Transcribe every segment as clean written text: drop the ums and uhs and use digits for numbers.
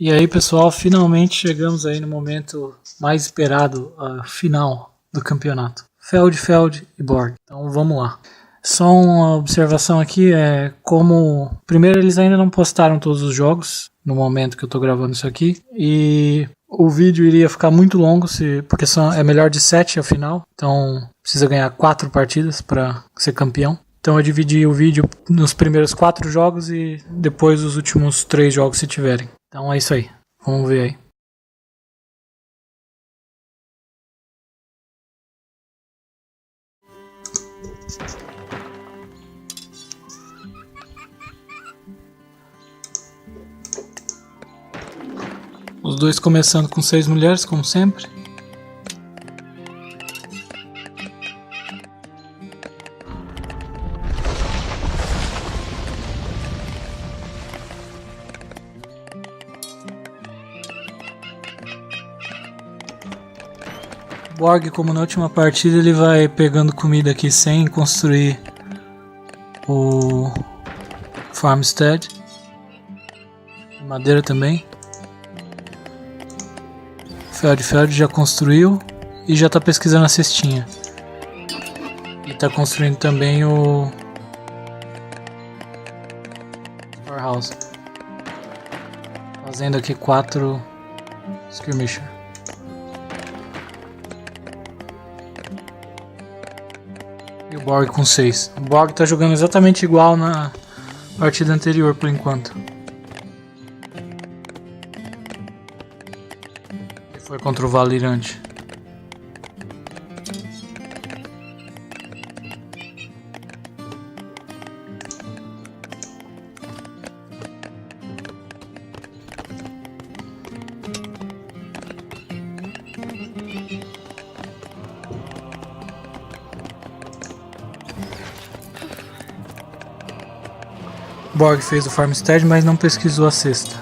E aí, pessoal, finalmente chegamos aí no momento mais esperado, final do campeonato. FeldFeld e borg. Então vamos lá. Só uma observação aqui, como... Primeiro, eles ainda não postaram todos os jogos no momento que eu estou gravando isso aqui. E o vídeo iria ficar muito longo, porque é melhor de 7 a final. Então precisa ganhar 4 partidas para ser campeão. Então eu dividi o vídeo nos primeiros 4 jogos e depois os últimos 3 jogos se tiverem. Então é isso aí. Vamos ver aí. Os dois começando com 6 mulheres, como sempre. Borg, como na última partida, ele vai pegando comida aqui sem construir o farmstead. Madeira também. FeldFeld já construiu e já está pesquisando a cestinha. E está construindo também o storehouse. Fazendo aqui 4 skirmisher. E o borg com 6. O borg está jogando exatamente igual na partida anterior por enquanto. Foi contra o Valirante. Borg fez o farmstead, mas não pesquisou a cesta.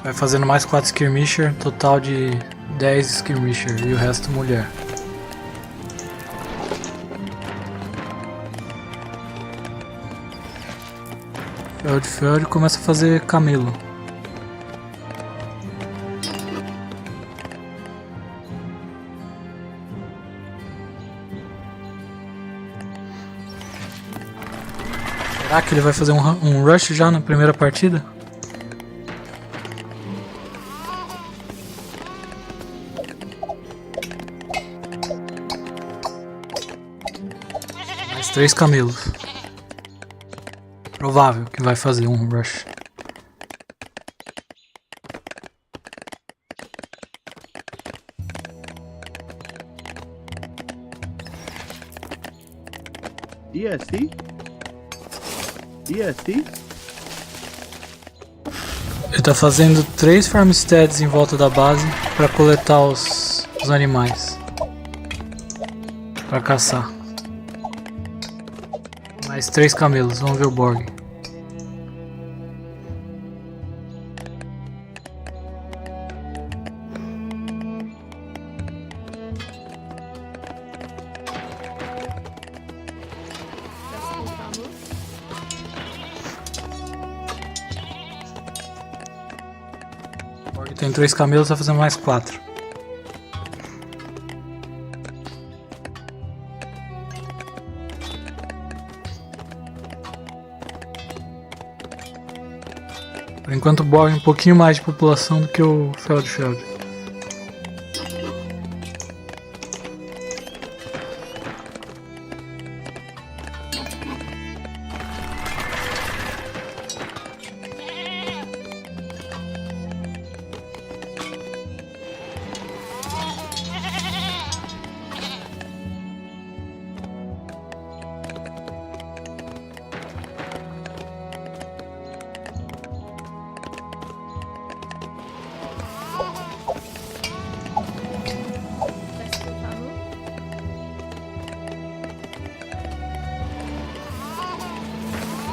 Vai fazendo mais 4 skirmisher, total de 10 skirmisher e o resto mulher. FeldFeld começa a fazer camelo. Será que ele vai fazer um rush já na primeira partida? Mais 3 camelos. Provável que vai fazer um rush. DST? DST? Ele tá fazendo 3 farmsteads em volta da base para coletar os animais. Para caçar. Mais 3 camelos, vamos ver o borg. Tem 3 camelos, vai fazer mais 4. Por enquanto o borg tem um pouquinho mais de população do que o FeldFeld.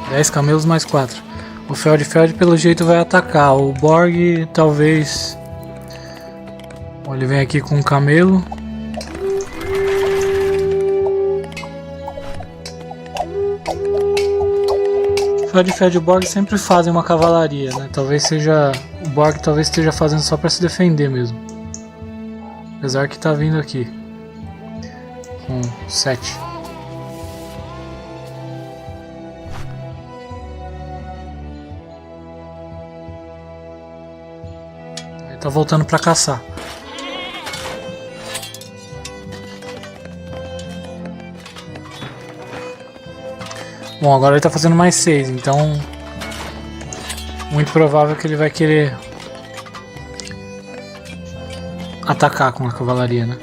Dez camelos mais 4. O FeldFeld pelo jeito vai atacar. O Borg talvez... Bom, ele vem aqui com um camelo. O FeldFeld e o Borg sempre fazem uma cavalaria, né? Talvez seja... O Borg talvez esteja fazendo só para se defender mesmo. Apesar que tá vindo aqui. Com 7. Ele tá voltando para caçar. Bom, agora ele tá fazendo mais 6, então... Muito provável que ele vai querer... atacar com a cavalaria, né?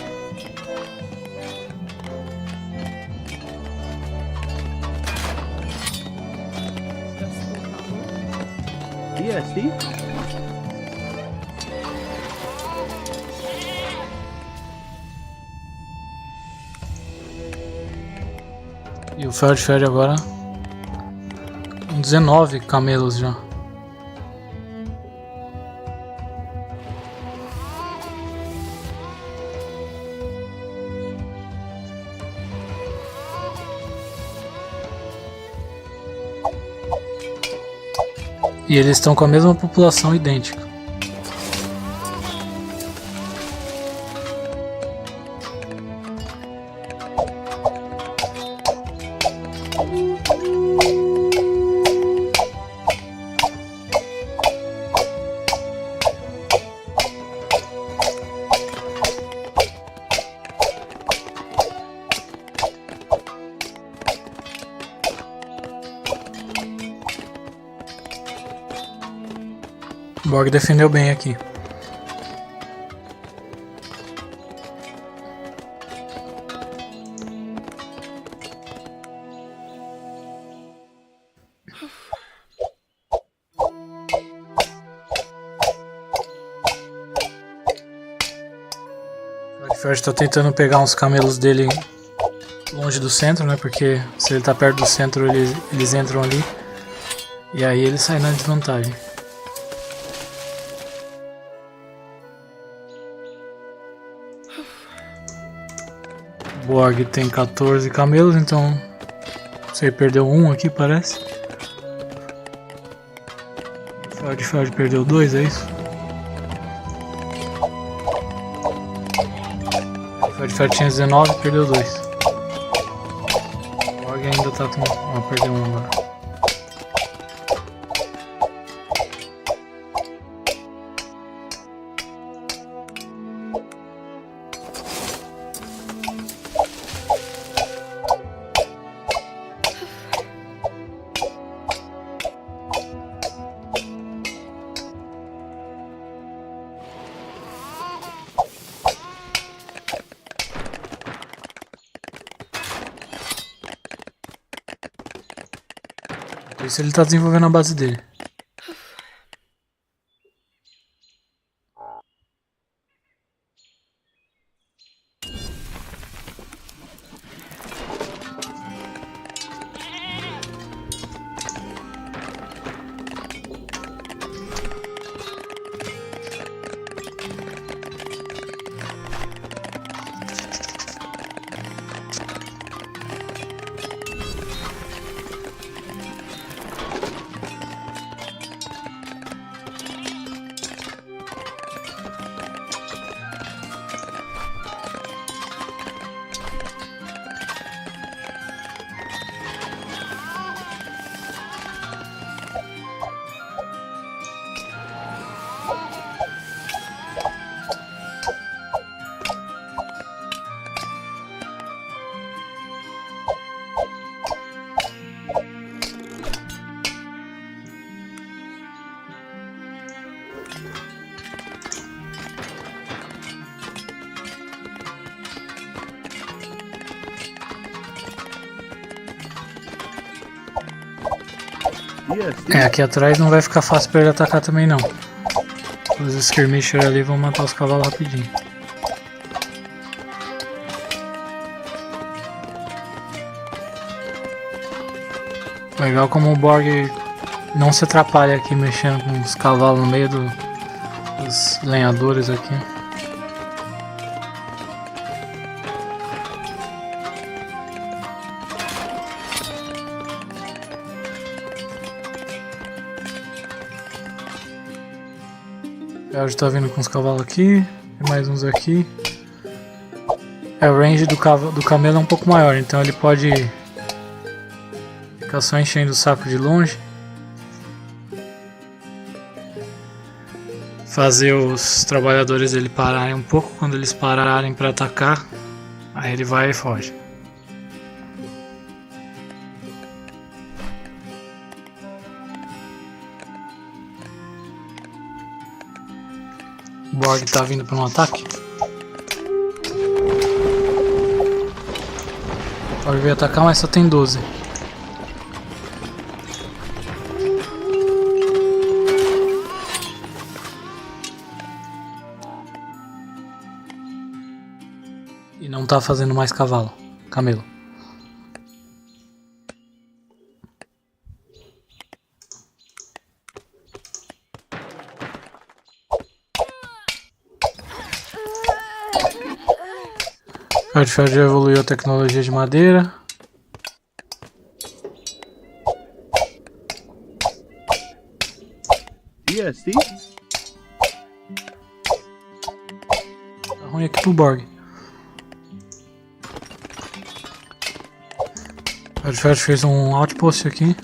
ESC? E o FeldFeld agora com 19 camelos já. E eles estão com a mesma população idêntica. O Borg defendeu bem aqui. O Ferd está tentando pegar uns camelos dele longe do centro, né? Porque se ele está perto do centro, eles entram ali. E aí ele sai na desvantagem. O Borg tem 14 camelos, então você perdeu um aqui, parece. O Feld perdeu 2, é isso? O Feld tinha 19, perdeu 2. O Borg ainda tá com... Ah, perdeu um agora. Por isso ele está desenvolvendo a base dele. É, aqui atrás não vai ficar fácil pra ele atacar também não. Os skirmishers ali vão matar os cavalos rapidinho. Legal como o Borg Não se atrapalhe aqui mexendo com os cavalos no meio dos lenhadores aqui. Já está vindo com os cavalos aqui, tem mais uns aqui. O range do camelo é um pouco maior, então ele pode ficar só enchendo o saco de longe. Fazer os trabalhadores dele pararem um pouco, quando eles pararem para atacar, aí ele vai e foge. O borg está vindo para um ataque. O borg veio atacar, mas só tem 12. E não tá fazendo mais camelo. FeldFeld já evoluiu a tecnologia de madeira. VST? Tá ruim aqui pro borg. FeldFeld fez um outpost aqui.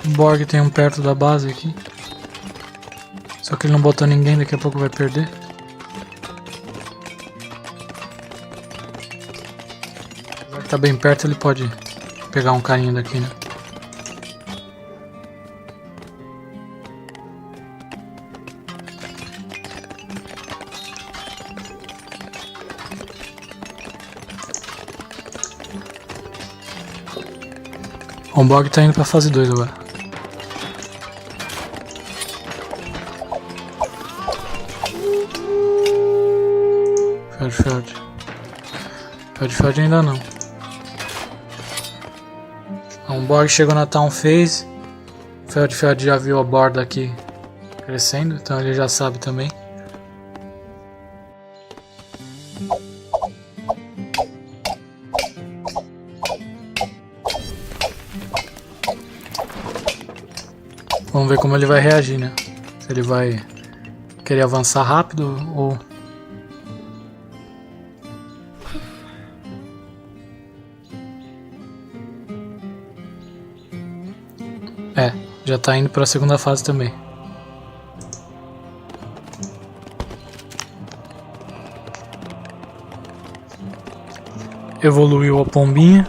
O borg tem um perto da base aqui. Só que ele não botou ninguém, daqui a pouco vai perder. Agora que tá bem perto, ele pode pegar um carinho daqui, né? O borg tá indo pra fase 2 agora. FeldFeld ainda não. O borg chegou na town phase. O FeldFeld já viu a borda aqui crescendo, então ele já sabe também. Vamos ver como ele vai reagir, né? Se ele vai querer avançar rápido ou... já tá indo para a segunda fase também. Evoluiu a pombinha.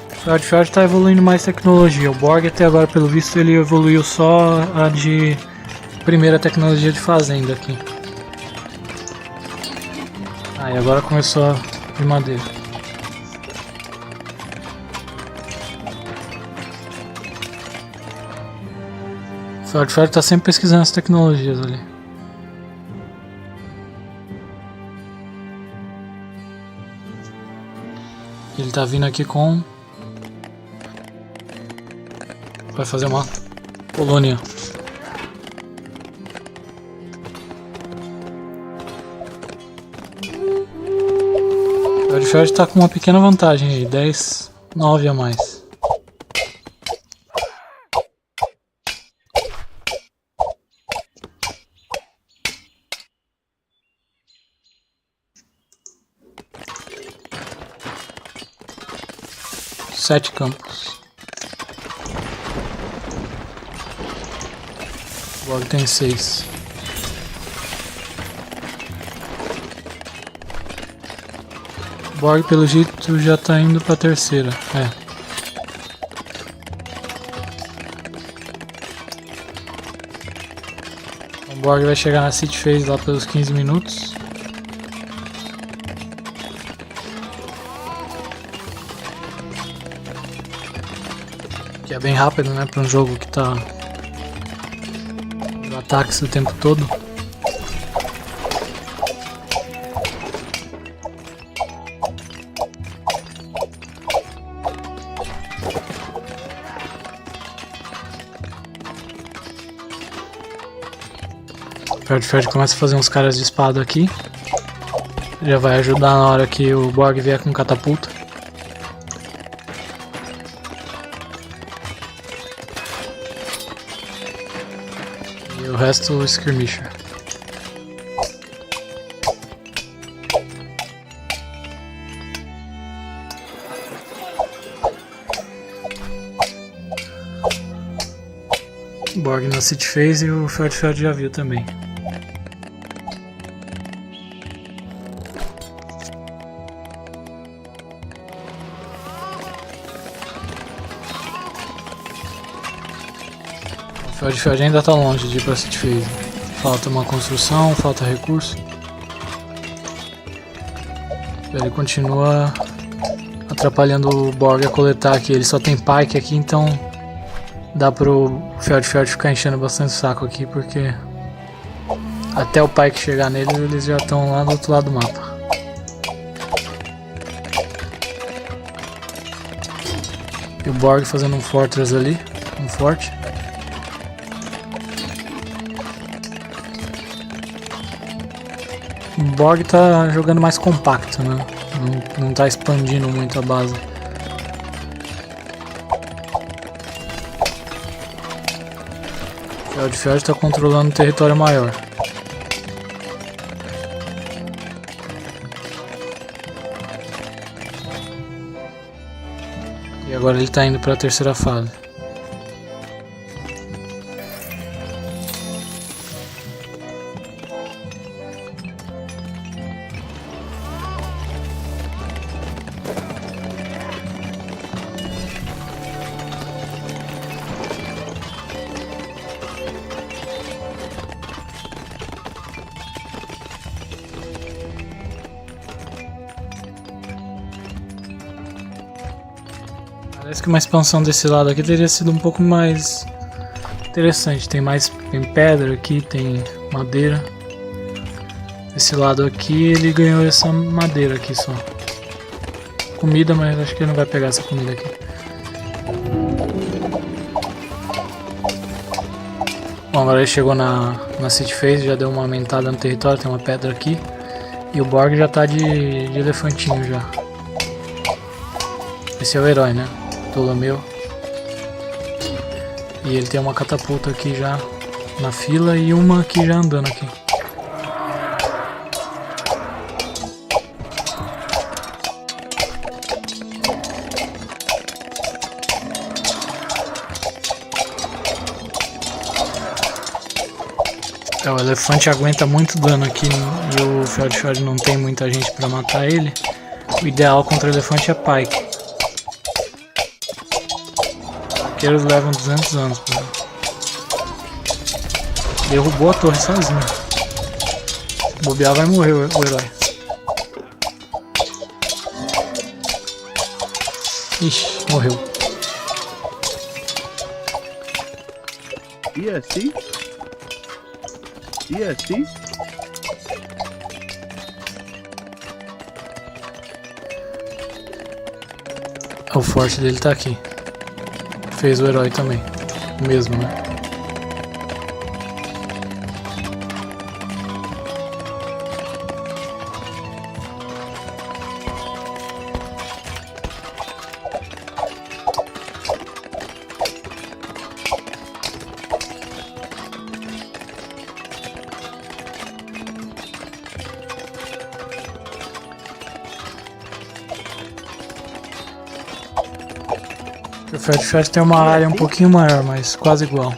O FeldFeld está evoluindo mais tecnologia. O borg até agora, pelo visto, ele evoluiu só a de primeira tecnologia de fazenda aqui. E agora começou a de madeira. O FeldFeld está sempre pesquisando as tecnologias ali. Ele está vindo aqui com... vai fazer uma colônia. O FeldFeld está com uma pequena vantagem aí, 10, 9 a mais. Sete campos. O borg tem 6. O borg pelo jeito já tá indo pra terceira. O borg vai chegar na city phase lá pelos 15 minutos. Que é bem rápido, né, para um jogo que tá no ataques o tempo todo. O FeldFeld começa a fazer uns caras de espada aqui. Já vai ajudar na hora que o Borg vier com catapulta. E o resto o skirmisher. O Borg na City Phase e o FeldFeld já viu também. O FeldFeld ainda está longe de ir para a City Phase. Falta uma construção, falta recurso. Ele continua atrapalhando o Borg a coletar aqui. Ele só tem Pike aqui, então dá pro FeldFeld ficar enchendo bastante o saco aqui, porque até o Pike chegar nele eles já estão lá do outro lado do mapa. E o Borg fazendo um fortress ali, um forte. O Borg tá jogando mais compacto, né? Não tá expandindo muito a base. O FeldFeld tá controlando um território maior. E agora ele tá indo para a terceira fase. Parece que uma expansão desse lado aqui teria sido um pouco mais interessante. Tem pedra aqui, tem madeira. Esse lado aqui ele ganhou essa madeira aqui só. Comida, mas acho que ele não vai pegar essa comida aqui. Bom, agora ele chegou na City Phase, já deu uma aumentada no território, tem uma pedra aqui. E o Borg já tá de elefantinho já. Esse é o herói, né? Ptolomeu. E ele tem uma catapulta aqui já na fila e uma aqui já andando aqui. O elefante aguenta muito dano aqui e o FeldFeld não tem muita gente para matar ele. O ideal contra o elefante é Pike. Eles levam 200 anos. Pô. Derrubou a torre sozinho. Se bobear vai morrer o herói. Ixi, morreu. E assim? E assim? O forte dele tá aqui. Fez o herói também. O mesmo, né? O FeldFeld tem uma área um pouquinho maior, mas quase igual.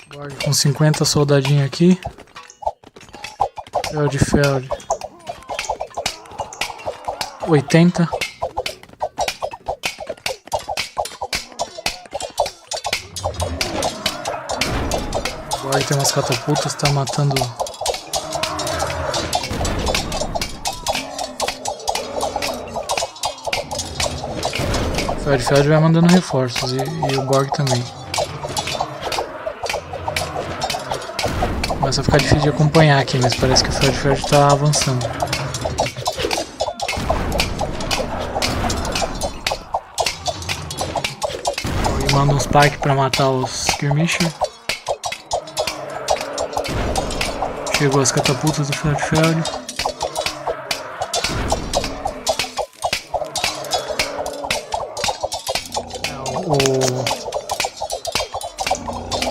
Borg com 50 soldadinhos aqui. FeldFeld 80. Borg tem umas catapultas, tá matando FeldFeld vai mandando reforços e o Borg também. Começa a ficar difícil de acompanhar aqui, mas parece que o FeldFeld está avançando. Ele manda uns Spike para matar os skirmisher. Chegou as catapultas do FeldFeld.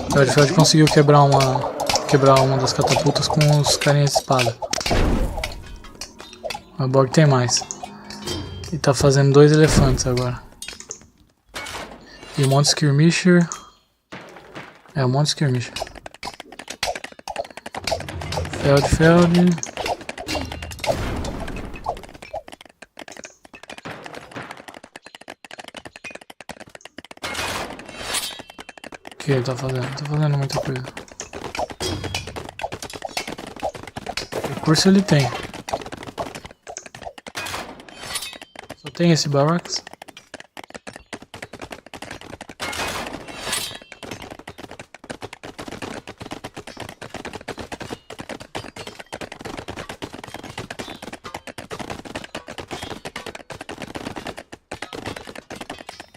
O FeldFeld conseguiu quebrar uma das catapultas com os carinhas de espada. O Borg tem mais. E tá fazendo 2 elefantes agora. E um monte de skirmisher. Um monte de skirmisher. FeldFeld. O que ele tá fazendo? Tá fazendo muita coisa. Recurso ele tem. Só tem esse barracks.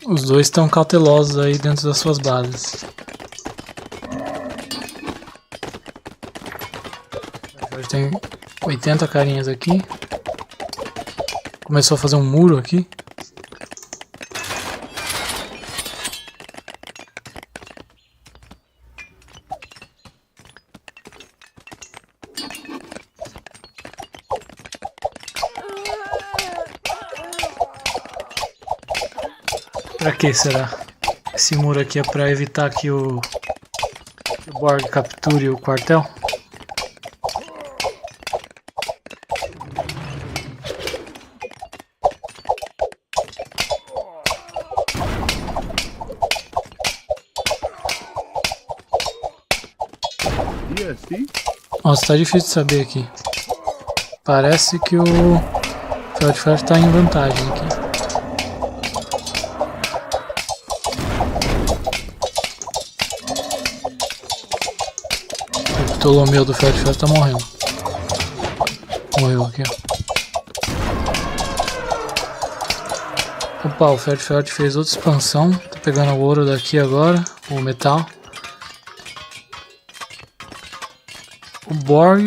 Os dois estão cautelosos aí dentro das suas bases. Tem 80 carinhas aqui. Começou a fazer um muro aqui. Pra que será? Esse muro aqui é pra evitar que o Borg capture o quartel? Nossa, tá difícil de saber aqui. Parece que o FeldFeld tá em vantagem aqui. O Ptolomeu do FeldFeld tá morrendo. Morreu aqui, ó. Opa, o FeldFeld fez outra expansão. Tá pegando o ouro daqui agora, o metal. O Borg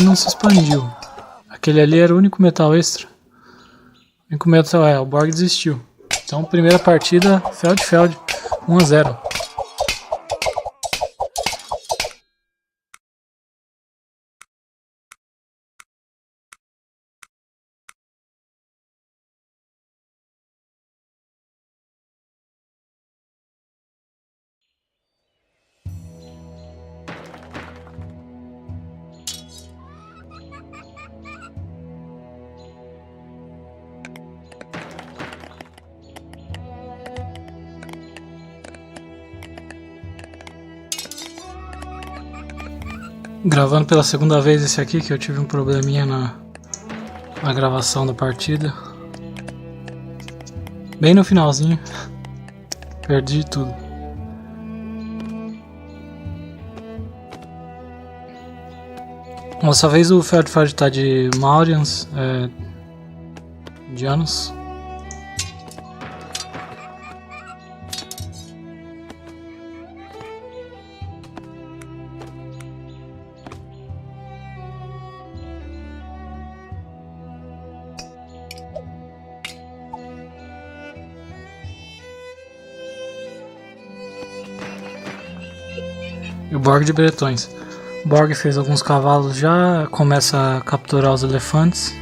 não se expandiu. Aquele ali era o único metal extra. O único metal o Borg desistiu. Então, primeira partida, FeldFeld 1-0. Gravando pela segunda vez esse aqui, que eu tive um probleminha na gravação da partida. Bem no finalzinho. Perdi tudo. Dessa vez o FeldFeld tá de Maurians, indianos. E o Borg de bretões. O Borg fez alguns cavalos já, começa a capturar os elefantes.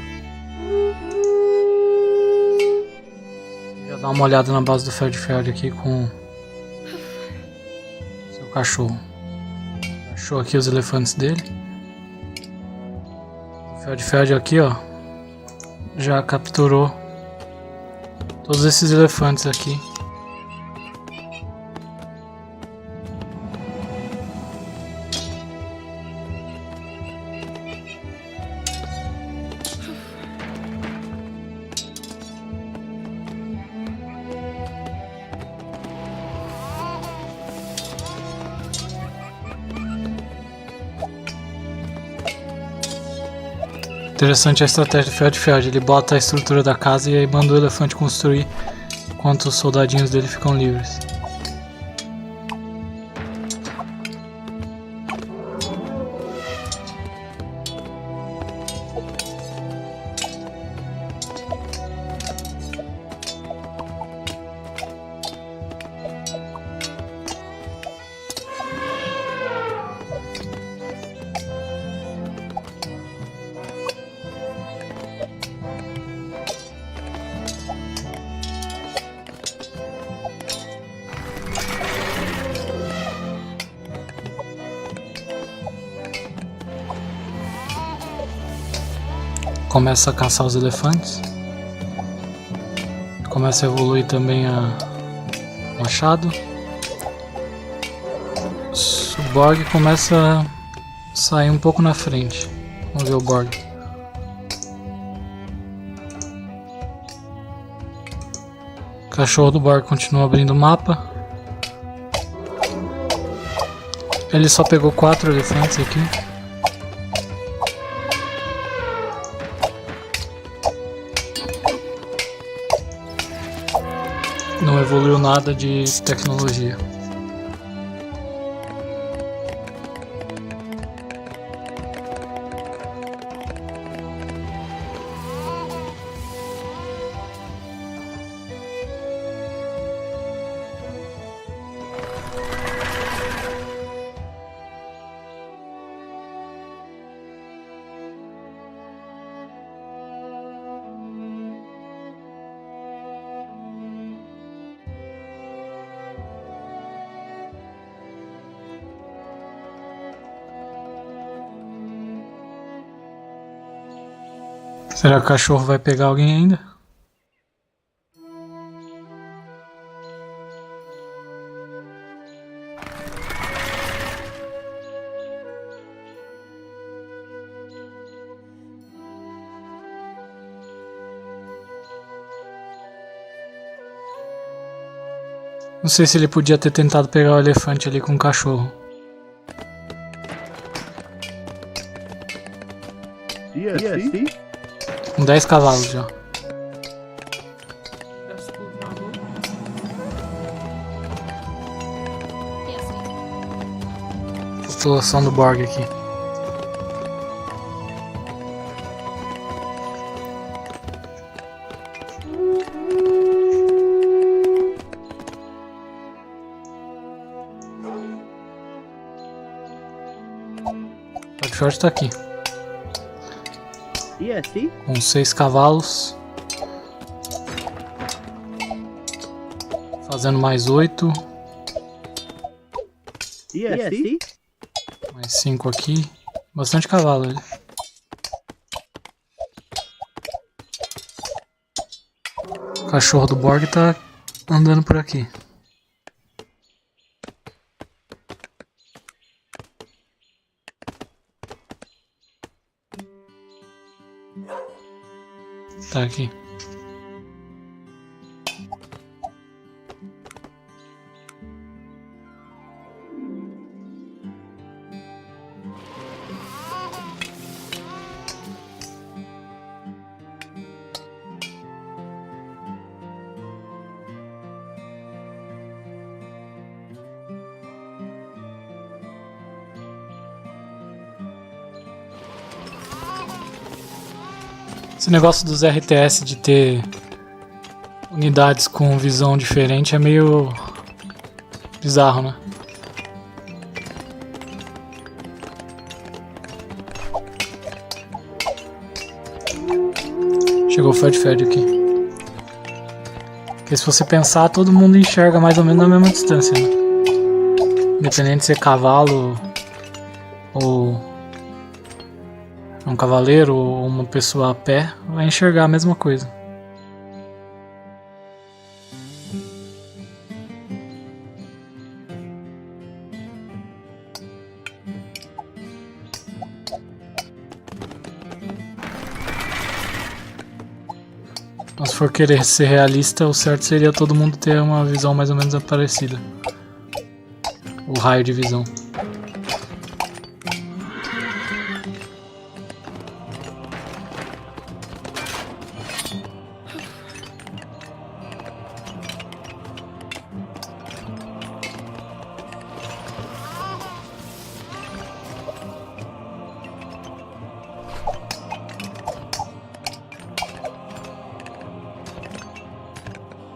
Já dá uma olhada na base do FeldFeld aqui com seu cachorro. Achou aqui os elefantes dele. O FeldFeld aqui, ó, já capturou todos esses elefantes aqui. Interessante a estratégia do FeldFeld. Ele bota a estrutura da casa e aí manda o elefante construir enquanto os soldadinhos dele ficam livres. Começa a caçar os elefantes. Começa a evoluir também a machado. O borg começa a sair um pouco na frente. Vamos ver o borg. O cachorro do borg continua abrindo o mapa. Ele só pegou 4 elefantes aqui. Não evoluiu nada de tecnologia. Será que o cachorro vai pegar alguém ainda? Não sei se ele podia ter tentado pegar o elefante ali com o cachorro. Com 10 cavalos já. População do borg aqui. O short tá aqui. Com 6 cavalos. Fazendo mais 8. Mais 5 aqui. Bastante cavalo ali. O cachorro do borg tá andando por aqui. Tá aqui. Esse negócio dos RTS de ter unidades com visão diferente é meio bizarro, né? Chegou o FeldFeld aqui. Porque se você pensar, todo mundo enxerga mais ou menos na mesma distância, né? Independente de ser cavalo ou um cavaleiro ou uma pessoa a pé, vai enxergar a mesma coisa. Mas se for querer ser realista, o certo seria todo mundo ter uma visão mais ou menos parecida. O raio de visão.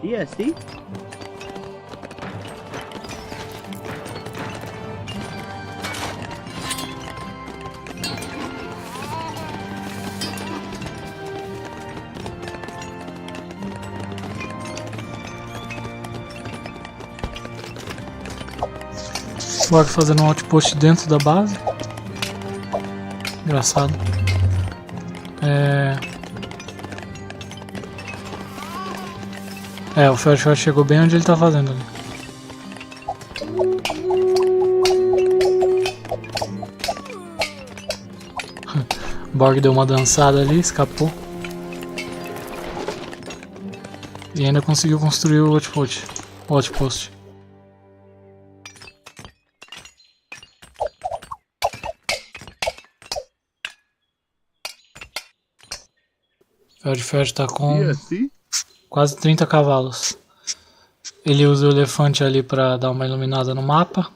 ESD? Borg fazendo um outpost dentro da base. Engraçado. O FeldFeld chegou bem onde ele tá fazendo ali. O Borg deu uma dançada ali, escapou. E ainda conseguiu construir o outpost. FeldFeld tá com quase 30 cavalos. Ele usa o elefante ali pra dar uma iluminada no mapa.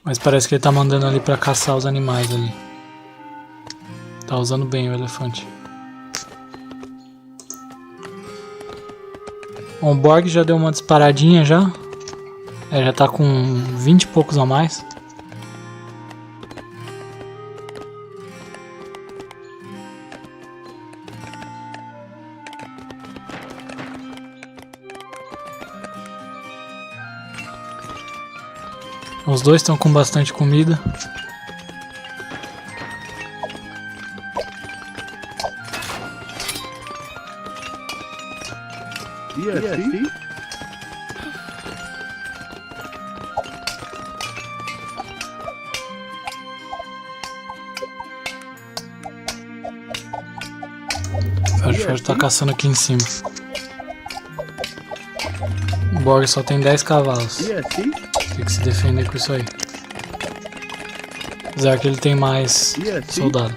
Mas parece que ele tá mandando ali pra caçar os animais ali. Tá usando bem o elefante. Bom, o Borg já deu uma disparadinha já. Já tá com 20 e poucos a mais. Os dois estão com bastante comida. ESD? O FeldFeld tá caçando aqui em cima. O Borg só tem 10 cavalos. Tem que se defender com isso aí. Apesar que ele tem mais soldado.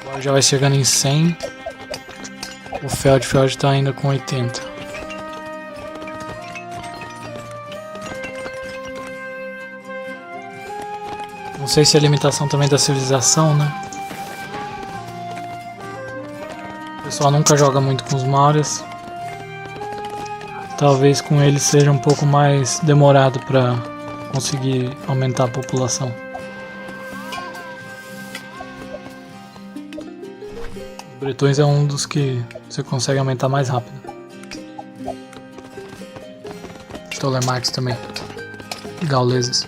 Agora já vai chegando em 100. O FeldFeld tá ainda com 80. Não sei se é a limitação também da civilização, né? O pessoal nunca joga muito com os Mauras. Talvez com eles seja um pouco mais demorado para conseguir aumentar a população. Os bretões é um dos que você consegue aumentar mais rápido. Tolemarks também. E gauleses.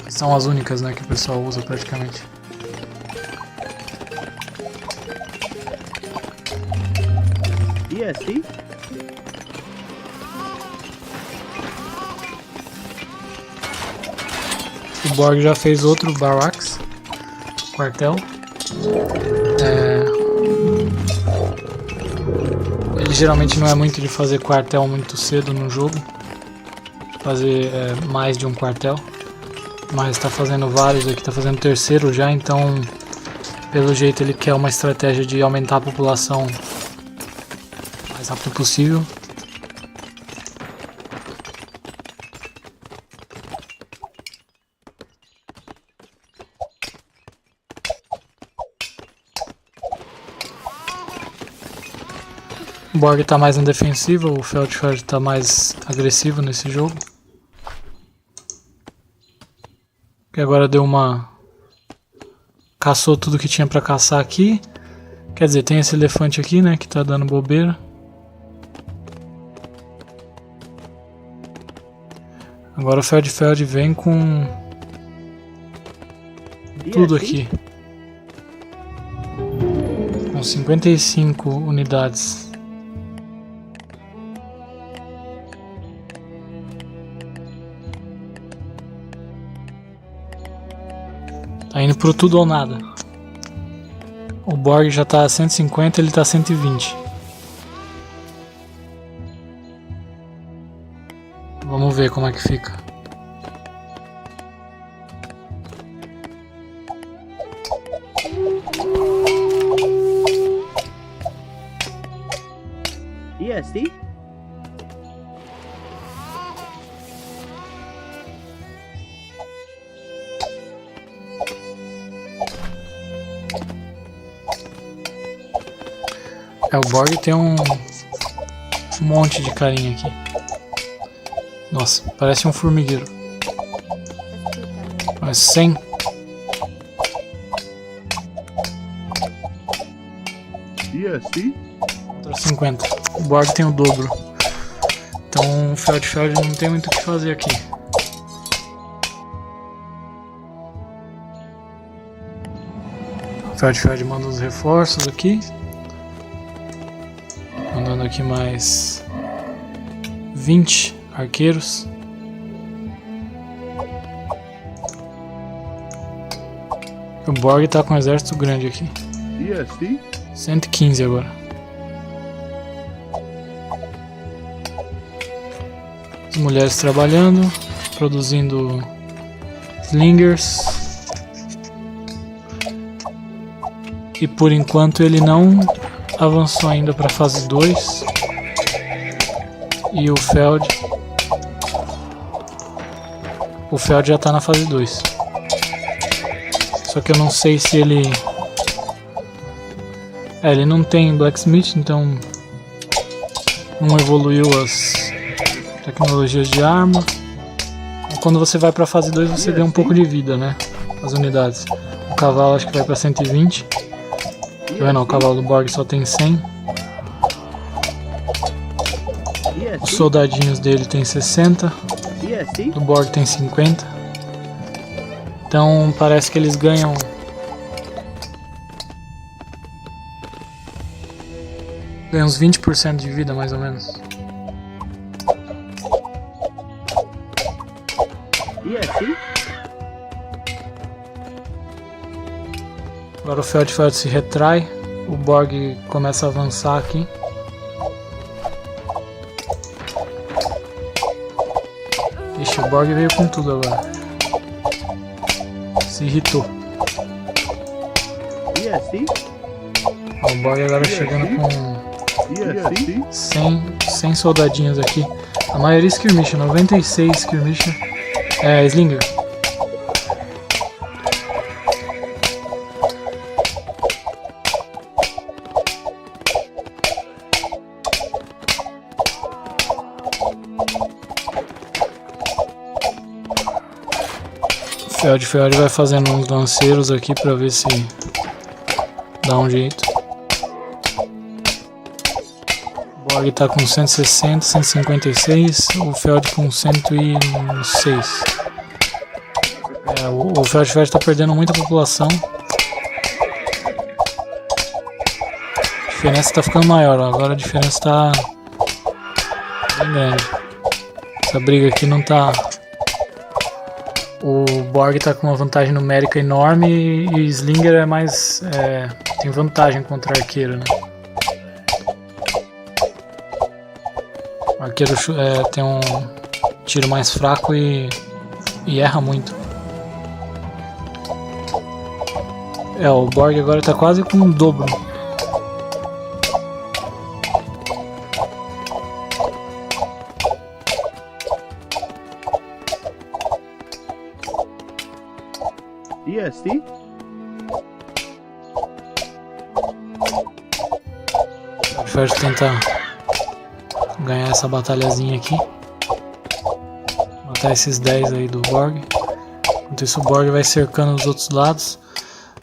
São as únicas, né, que o pessoal usa praticamente. ESD? O Borg já fez outro barracks, quartel. Ele geralmente não é muito de fazer quartel muito cedo no jogo. Fazer mais de um quartel. Mas está fazendo vários aqui, está fazendo o terceiro já, então pelo jeito ele quer uma estratégia de aumentar a população o mais rápido possível. O Borg está mais na defensiva, o FeldFeld está mais agressivo nesse jogo. Que agora deu uma... caçou tudo que tinha pra caçar aqui. Quer dizer, tem esse elefante aqui, né, que tá dando bobeira. Agora o FeldFeld vem com... tudo aqui. Com 55 unidades. Tá indo pro tudo ou nada. O Borg já tá a 150, ele tá a 120. Vamos ver como é que fica. ESD? O borg tem um monte de carinha aqui. Nossa, parece um formigueiro. Mas 100. Contra 50. O borg tem o dobro. Então o FeldFeld não tem muito o que fazer aqui. O FeldFeld manda os reforços aqui. Mandando aqui mais 20 arqueiros. O borg tá com um exército grande aqui. 115 agora. As mulheres trabalhando, produzindo slingers. E por enquanto ele não avançou ainda para a fase 2. E o Feld já está na fase 2. Só que eu não sei se ele... ele não tem blacksmith, então não evoluiu as tecnologias de arma. Quando você vai para a fase 2 você ganha um pouco de vida, né? As unidades. O cavalo acho que vai para 120. Não, o cavalo do borg só tem 100. Os soldadinhos dele tem 60. Do borg tem 50. Então parece que eles ganham uns 20% de vida mais ou menos. Agora o FeldFeld se retrai, o borg começa a avançar aqui. Ixi, o borg veio com tudo agora. Se irritou. O borg agora chegando com 100 soldadinhos aqui. A maioria skirmisher, 96 skirmisher. Slinger. O FeldFeld vai fazendo uns lanceiros aqui pra ver se dá um jeito. O borg tá com 160, 156, o Feld com 106. O FeldFeld tá perdendo muita população. A diferença tá ficando maior, ó. Agora a diferença tá bem grande. Essa briga aqui não tá... O borg tá com uma vantagem numérica enorme e Slinger é mais... tem vantagem contra arqueiro, né? O arqueiro tem um tiro mais fraco e erra muito. O borg agora tá quase com o dobro. O Feld tenta ganhar essa batalhazinha aqui. Matar esses 10 aí do borg. Enquanto isso o borg vai cercando os outros lados.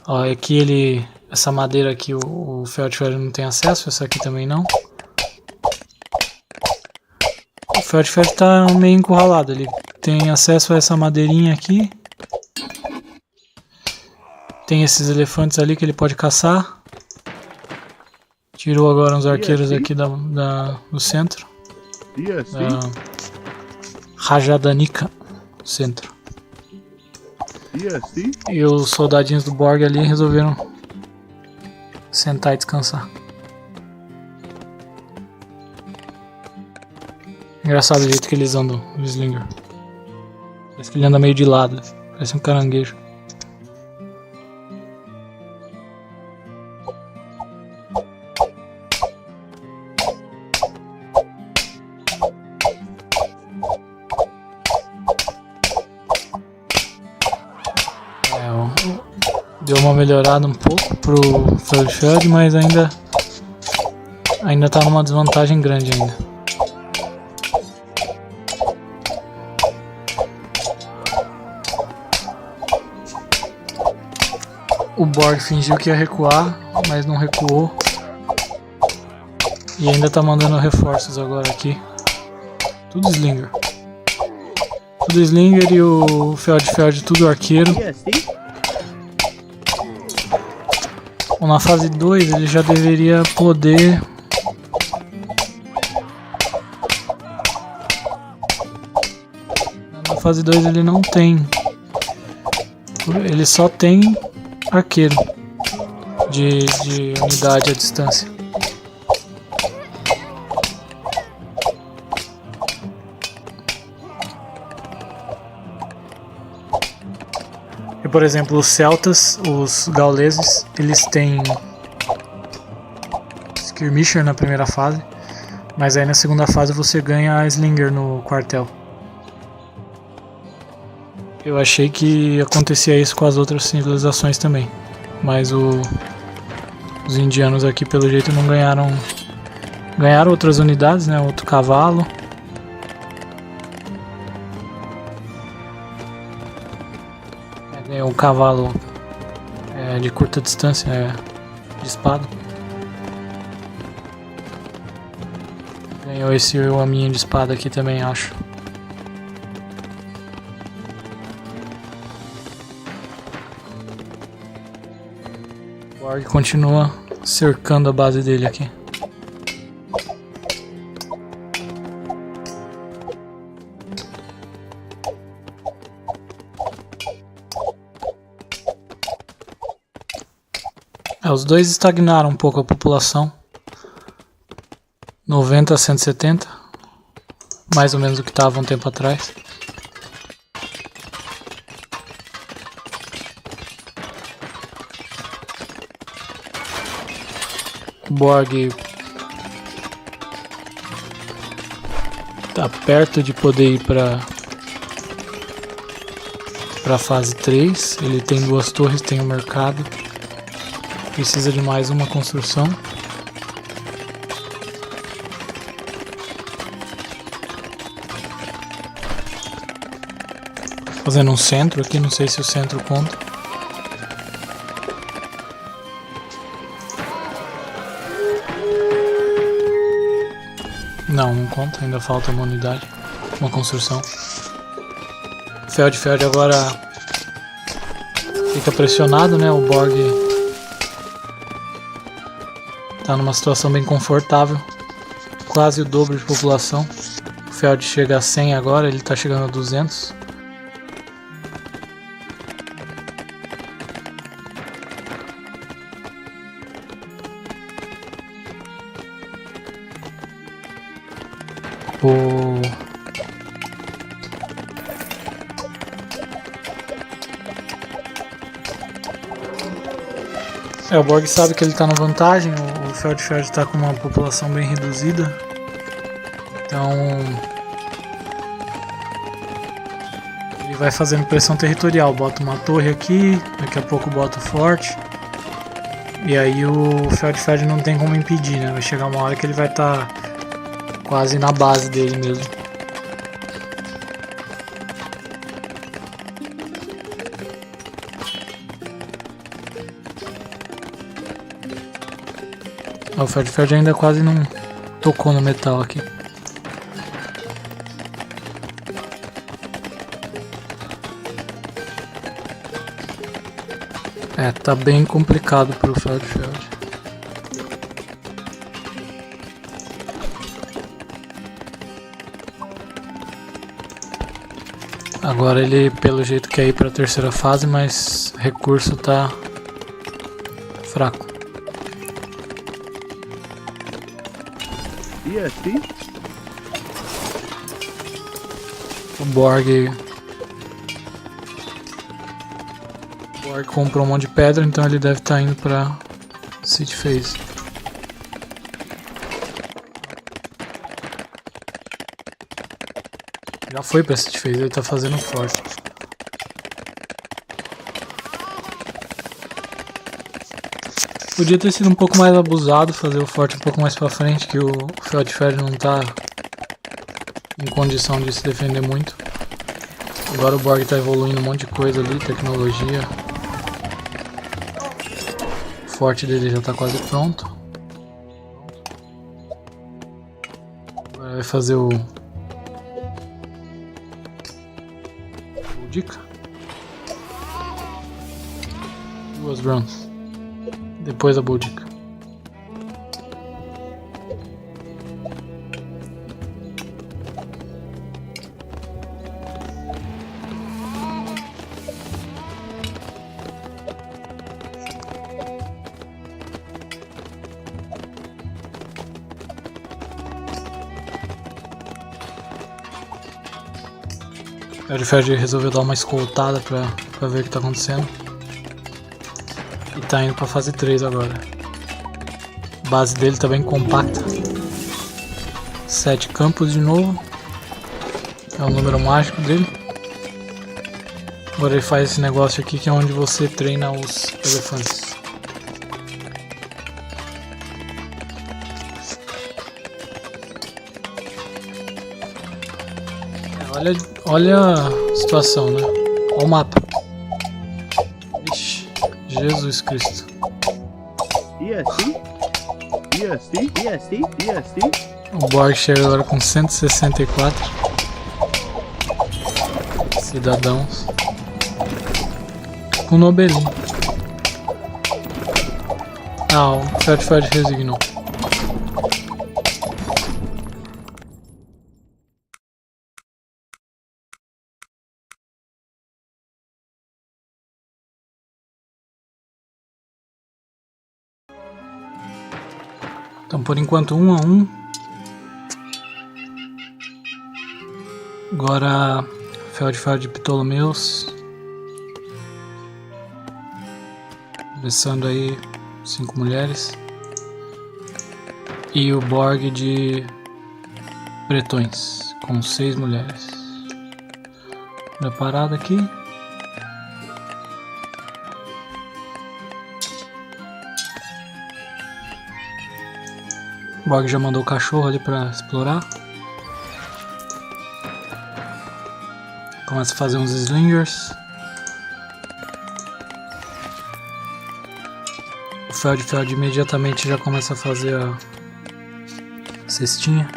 Ó, aqui essa madeira aqui o FeldFeld não tem acesso, essa aqui também não. O FeldFeld tá meio encurralado, ele tem acesso a essa madeirinha aqui. Tem esses elefantes ali que ele pode caçar. Tirou agora uns arqueiros aqui do centro. Da Rajadanika, centro. E os soldadinhos do borg ali resolveram sentar e descansar. Engraçado o jeito que eles andam, o Slinger. Parece que ele anda meio de lado, parece um caranguejo. Deu uma melhorada um pouco pro FeldFeld, mas ainda ainda tá numa desvantagem grande ainda. O Borg fingiu que ia recuar, mas não recuou. E ainda tá mandando reforços agora aqui. Tudo Slinger. Tudo Slinger e o FeldFeld tudo arqueiro. Bom, na fase 2 ele já deveria poder... Na fase 2 ele não tem. Ele só tem arqueiro de unidade à distância. E, por exemplo, os celtas, os gauleses, eles têm skirmisher na primeira fase, mas aí na segunda fase você ganha a slinger no quartel. Eu achei que acontecia isso com as outras civilizações também, mas os indianos aqui pelo jeito não ganharam. Ganharam outras unidades, né? Outro cavalo. Ganhou um cavalo de curta distância, de espada. Ganhou esse hominho de espada aqui também, acho. O Borg continua cercando a base dele aqui. Os dois estagnaram um pouco a população. 90 a 170. Mais ou menos o que estava um tempo atrás. O Borg está perto de poder ir para a fase 3. Ele tem 2 torres, tem um mercado. Precisa de mais uma construção. Fazendo um centro aqui, não sei se o centro conta. Não conta, ainda falta uma unidade, uma construção. FeldFeld agora fica pressionado, né? O Borg tá numa situação bem confortável, quase o dobro de população. O Feld chega a 100 agora, ele tá chegando a 200. O Borg sabe que ele está na vantagem, o FeldFeld está com uma população bem reduzida, então ele vai fazendo pressão territorial, bota uma torre aqui, daqui a pouco bota o forte, e aí o FeldFeld não tem como impedir, né? Vai chegar uma hora que ele vai estar quase na base dele mesmo. O FeldFeld ainda quase não tocou no metal aqui. Tá bem complicado pro FeldFeld. Agora ele, pelo jeito, quer ir para a terceira fase, mas recurso tá fraco. O Borg comprou um monte de pedra, então ele deve estar indo para City Phase. Já foi para City Phase, ele está fazendo forte. Podia ter sido um pouco mais abusado, fazer o forte um pouco mais pra frente, que o FeldFeld não tá em condição de se defender muito. Agora o Borg tá evoluindo um monte de coisa ali, tecnologia. O forte dele já tá quase pronto. Agora vai fazer o dica. 2 runs. Depois a boudica. O FeldFeld resolveu dar uma escoltada pra ver o que tá acontecendo. E tá indo pra fase 3 agora. A base dele tá bem compacta. 7 campos de novo. É o número mágico dele. Agora ele faz esse negócio aqui que é onde você treina os elefantes. Olha a situação, né? Olha o mapa. Ixi, Jesus Cristo. O Borg chega agora com 164 cidadãos. Com Nobelinho. Ah, o FeldFeld resignou. Então, por enquanto, 1 a 1. Agora, FeldFeld de Ptolomeus. Começando aí 5 mulheres. E o Borg de Bretões, com 6 mulheres. Preparado aqui. O Borg já mandou o cachorro ali para explorar. Começa a fazer uns slingers. O FeldFeld imediatamente já começa a fazer a cestinha.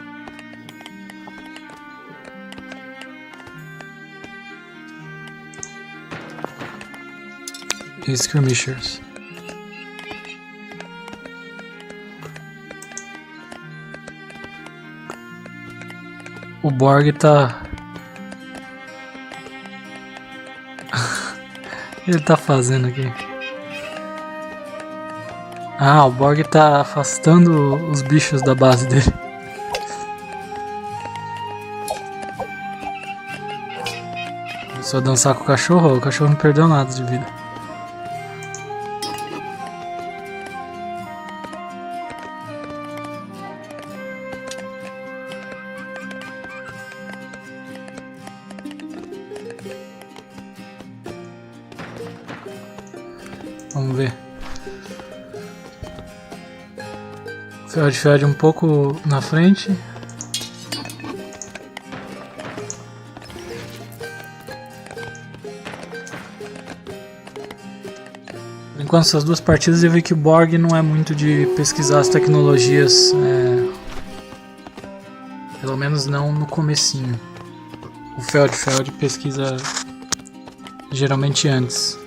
E skirmishers. O Borg tá... ele tá fazendo aqui? Ah, o Borg tá afastando os bichos da base dele. Começou a dançar com o cachorro não perdeu nada de vida. Vamos ver. FeldFeld um pouco na frente. Enquanto essas duas partidas eu vi que o Borg não é muito de pesquisar as tecnologias, pelo menos não no comecinho. O FeldFeld pesquisa geralmente antes.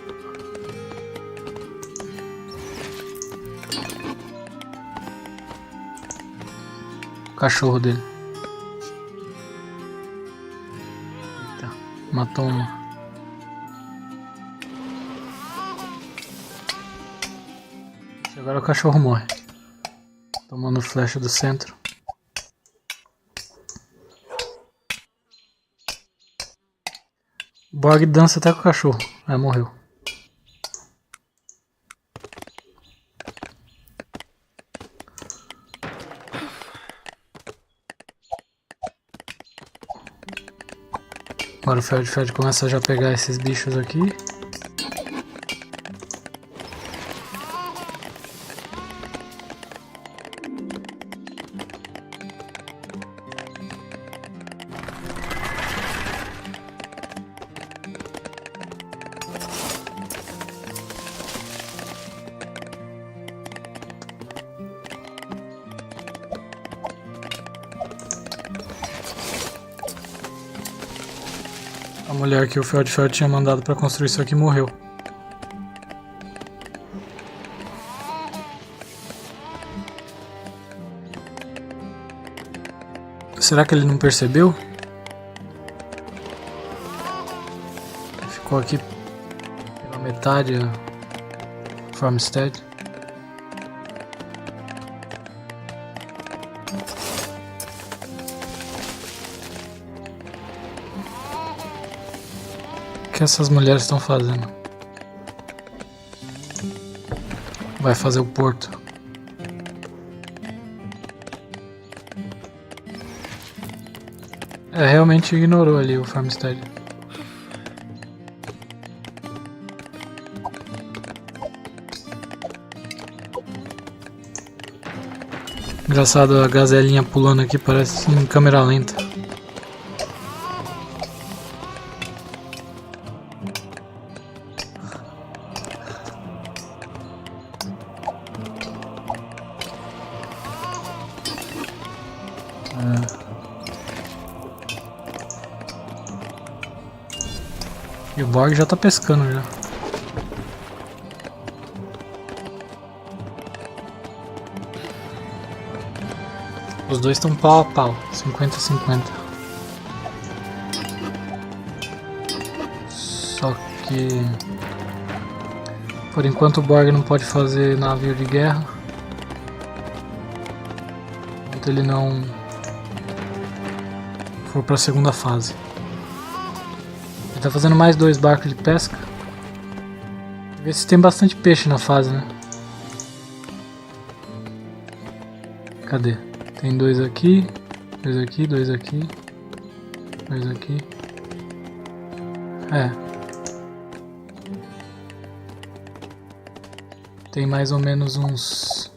O cachorro dele. Eita, matou uma. Agora o cachorro morre. Tomando flecha do centro. O Borg dança até com o cachorro. Aí morreu. Agora o FeldFeld começa a já pegar esses bichos aqui. mulher que o FeldFeld tinha mandado para construir isso aqui morreu. Será que ele não percebeu? Ficou aqui pela metade a farmstead. O que essas mulheres estão fazendo? Vai fazer o porto. Realmente ignorou ali o farmstead. Engraçado a gazelinha pulando aqui, parece em câmera lenta. E o borg já tá pescando já. Os dois estão pau a pau, 50-50. Só que por enquanto o borg não pode fazer navio de guerra. Enquanto ele não for para a segunda fase. Ele tá fazendo mais 2 barcos de pesca. Vê se tem bastante peixe na fase, né? Cadê? Tem 2 aqui, 2 aqui, 2 aqui, 2 aqui. Tem mais ou menos uns...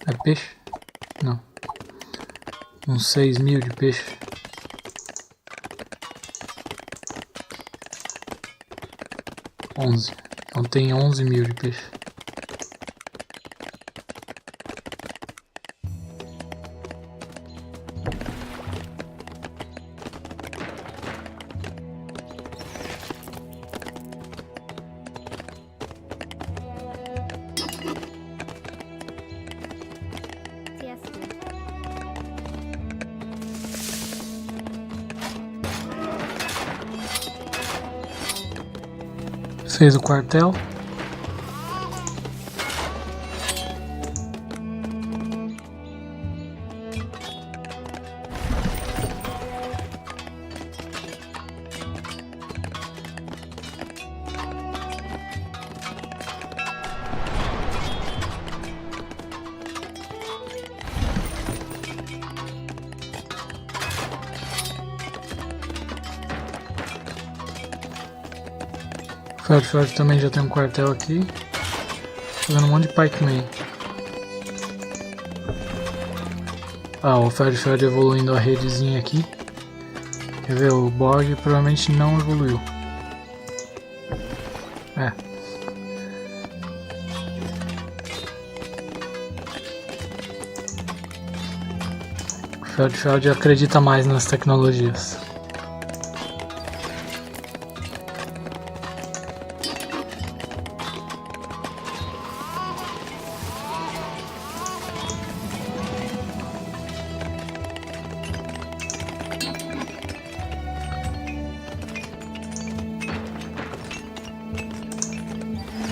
É peixe? Não. Uns 6.000 de peixe. Então tem 11.000 de peixe. Fez o quartel. FeldFeld também já tem um quartel aqui. Fazendo um monte de pikeman. O FeldFeld evoluindo a redezinha aqui. Quer ver? O borg provavelmente não evoluiu. O FeldFeld acredita mais nas tecnologias.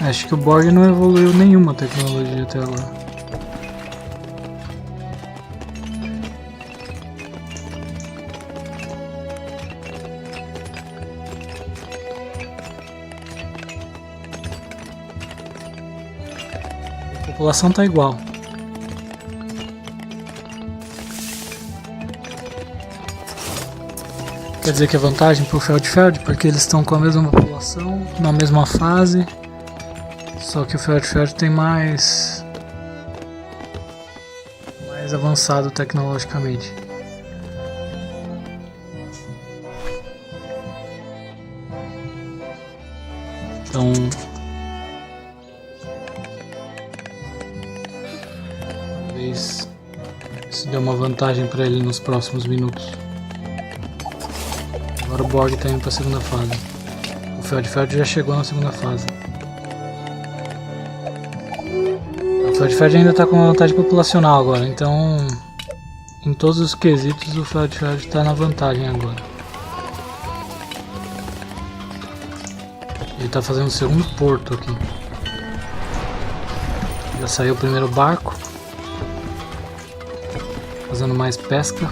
Acho que o borg não evoluiu nenhuma tecnologia até agora. A população tá igual. Quer dizer que é vantagem pro FeldFeld, porque eles estão com a mesma população, na mesma fase. Só que o FeldFeld tem mais avançado tecnologicamente. Então talvez isso Deu uma vantagem para ele nos próximos minutos. Agora o Borg está indo para a segunda fase. O FeldFeld já chegou na segunda fase. O FeldFeld ainda está com vantagem populacional agora, então em todos os quesitos o FeldFeld está na vantagem agora. Ele está fazendo o segundo porto aqui. Já saiu o primeiro barco. Fazendo mais pesca.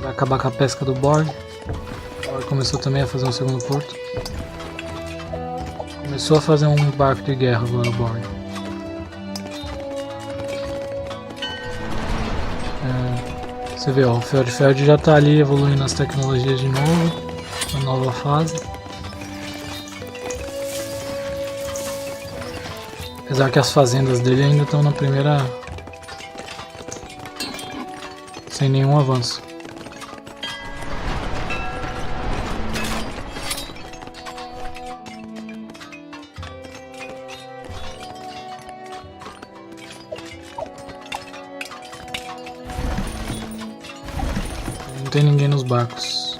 Vai acabar com a pesca do Borg. O Borg começou também a fazer um segundo porto. Começou a fazer um barco de guerra agora o Borg. Você vê, ó, o FeldFeld já está ali evoluindo as tecnologias de novo. Na nova fase. Apesar que as fazendas dele ainda estão na primeira... sem nenhum avanço. Não tem ninguém nos barcos.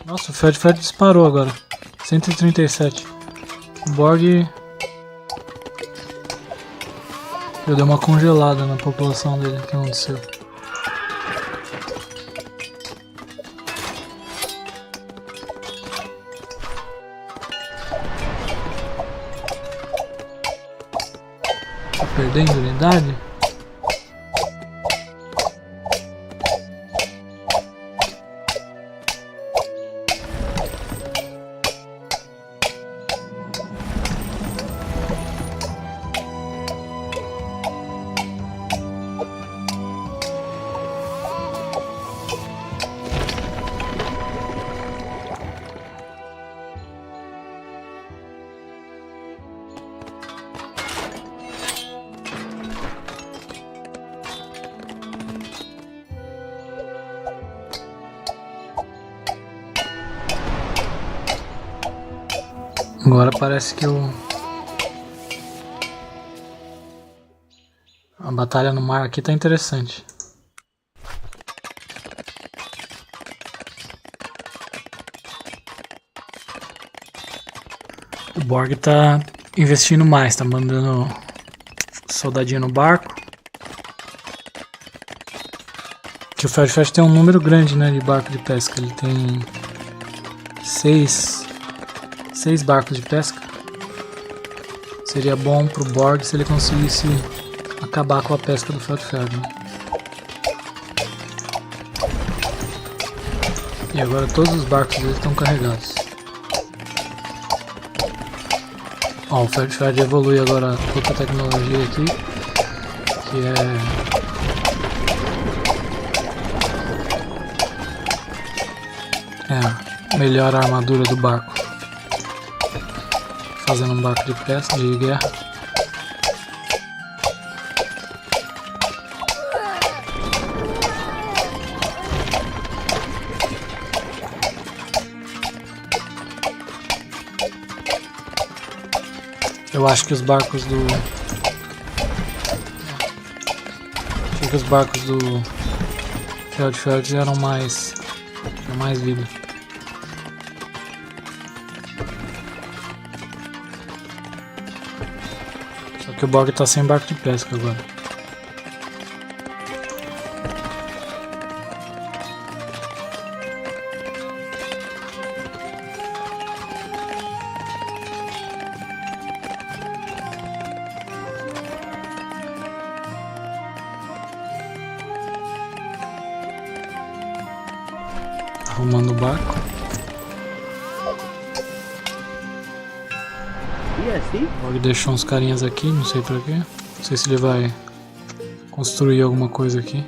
Nossa, o FeldFeld disparou agora. 137. O Borg... eu dei uma congelada na população dele. O que aconteceu? Tá perdendo unidade? Agora parece que a batalha no mar aqui tá interessante. O Borg tá investindo mais, tá mandando soldadinho no barco. Que o FeldFeld tem um número grande, né, de barco de pesca. Ele tem 6 barcos de pesca. Seria bom pro Borg se ele conseguisse acabar com a pesca do FeldFeld, né? E agora todos os barcos dele estão carregados. Ó, o FeldFeld evolui agora outra tecnologia aqui, que melhora a armadura do barco. Fazendo um barco de pesca, de guerra. Eu acho que os barcos do... FeldFeld eram mais vida. Só que o Borg tá sem barco de pesca agora. Arrumando o barco. O Borg deixou uns carinhas aqui, não sei pra quê. Não sei se ele vai construir alguma coisa aqui.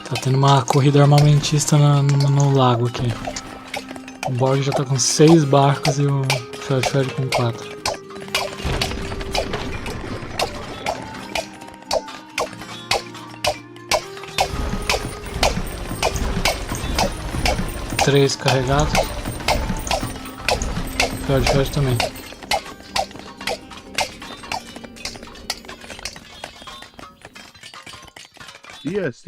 Tá tendo uma corrida armamentista no lago aqui. O Borg já tá com 6 barcos e o FeldFeld com 4. Três carregados. FeldFeld também. Yes,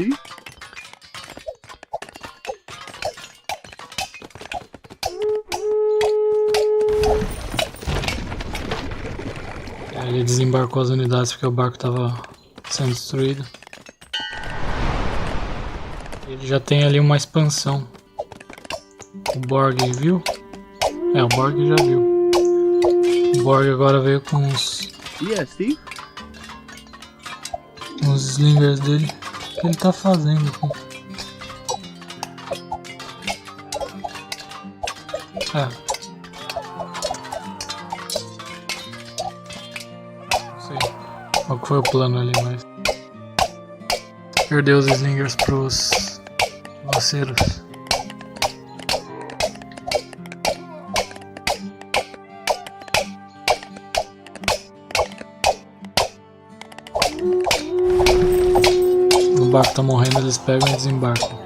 Ele desembarcou as unidades porque o barco estava sendo destruído. Ele já tem ali uma expansão. O Borg viu? É, o Borg já viu. O Borg agora veio com uns slingers dele. O que ele tá fazendo aqui? Não sei qual que foi o plano ali, mas perdeu os slingers pros lanceiros. O barco tá morrendo, eles pegam e desembarcam.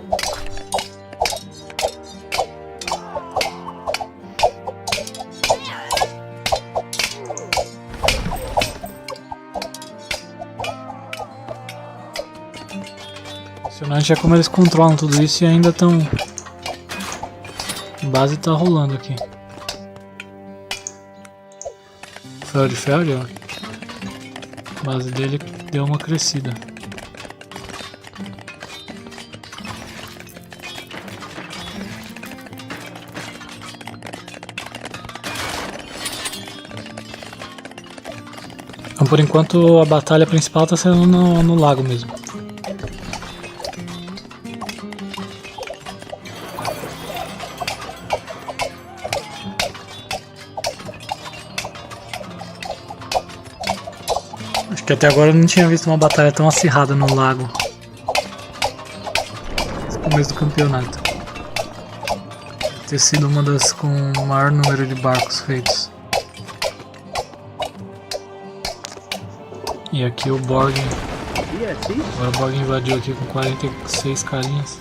Impressionante é como eles controlam tudo isso e ainda estão... A base tá rolando aqui. FeldFeld, ó. A base dele deu uma crescida. Então, por enquanto, a batalha principal está sendo no lago mesmo. Acho que até agora eu não tinha visto uma batalha tão acirrada no lago. No começo do campeonato. Deve ter sido uma das com o maior número de barcos feitos. E aqui o Borg. Agora o Borg invadiu aqui com 46 carinhas.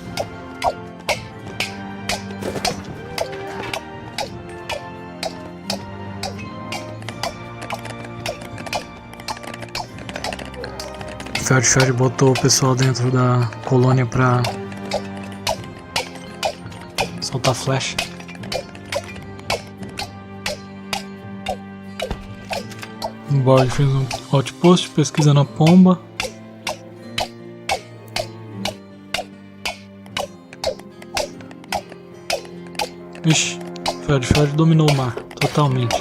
O FeldFeld botou o pessoal dentro da colônia pra soltar flecha. O Borg fez um outpost pesquisando a pomba. Ixi, o FeldFeld dominou o mar totalmente.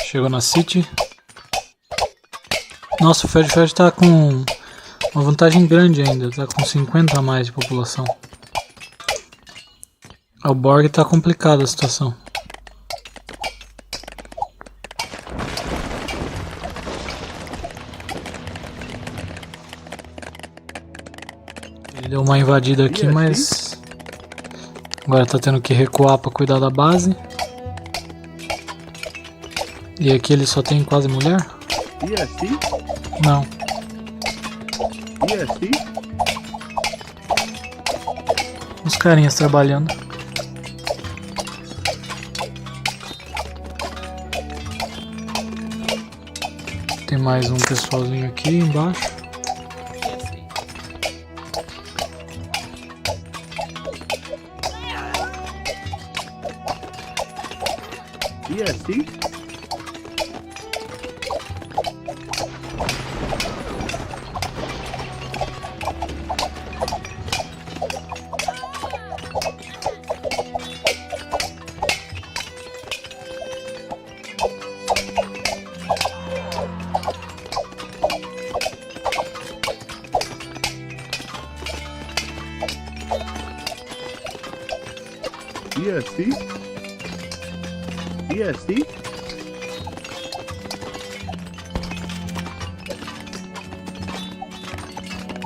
Chegou na City. Nossa, o FeldFeld tá com uma vantagem grande ainda, tá com 50 a mais de população. O Borg tá complicada a situação. Ele deu uma invadida aqui, mas agora tá tendo que recuar pra cuidar da base. E aqui ele só tem quase mulher? Não. Os carinhas trabalhando. Tem mais um pessoalzinho aqui embaixo.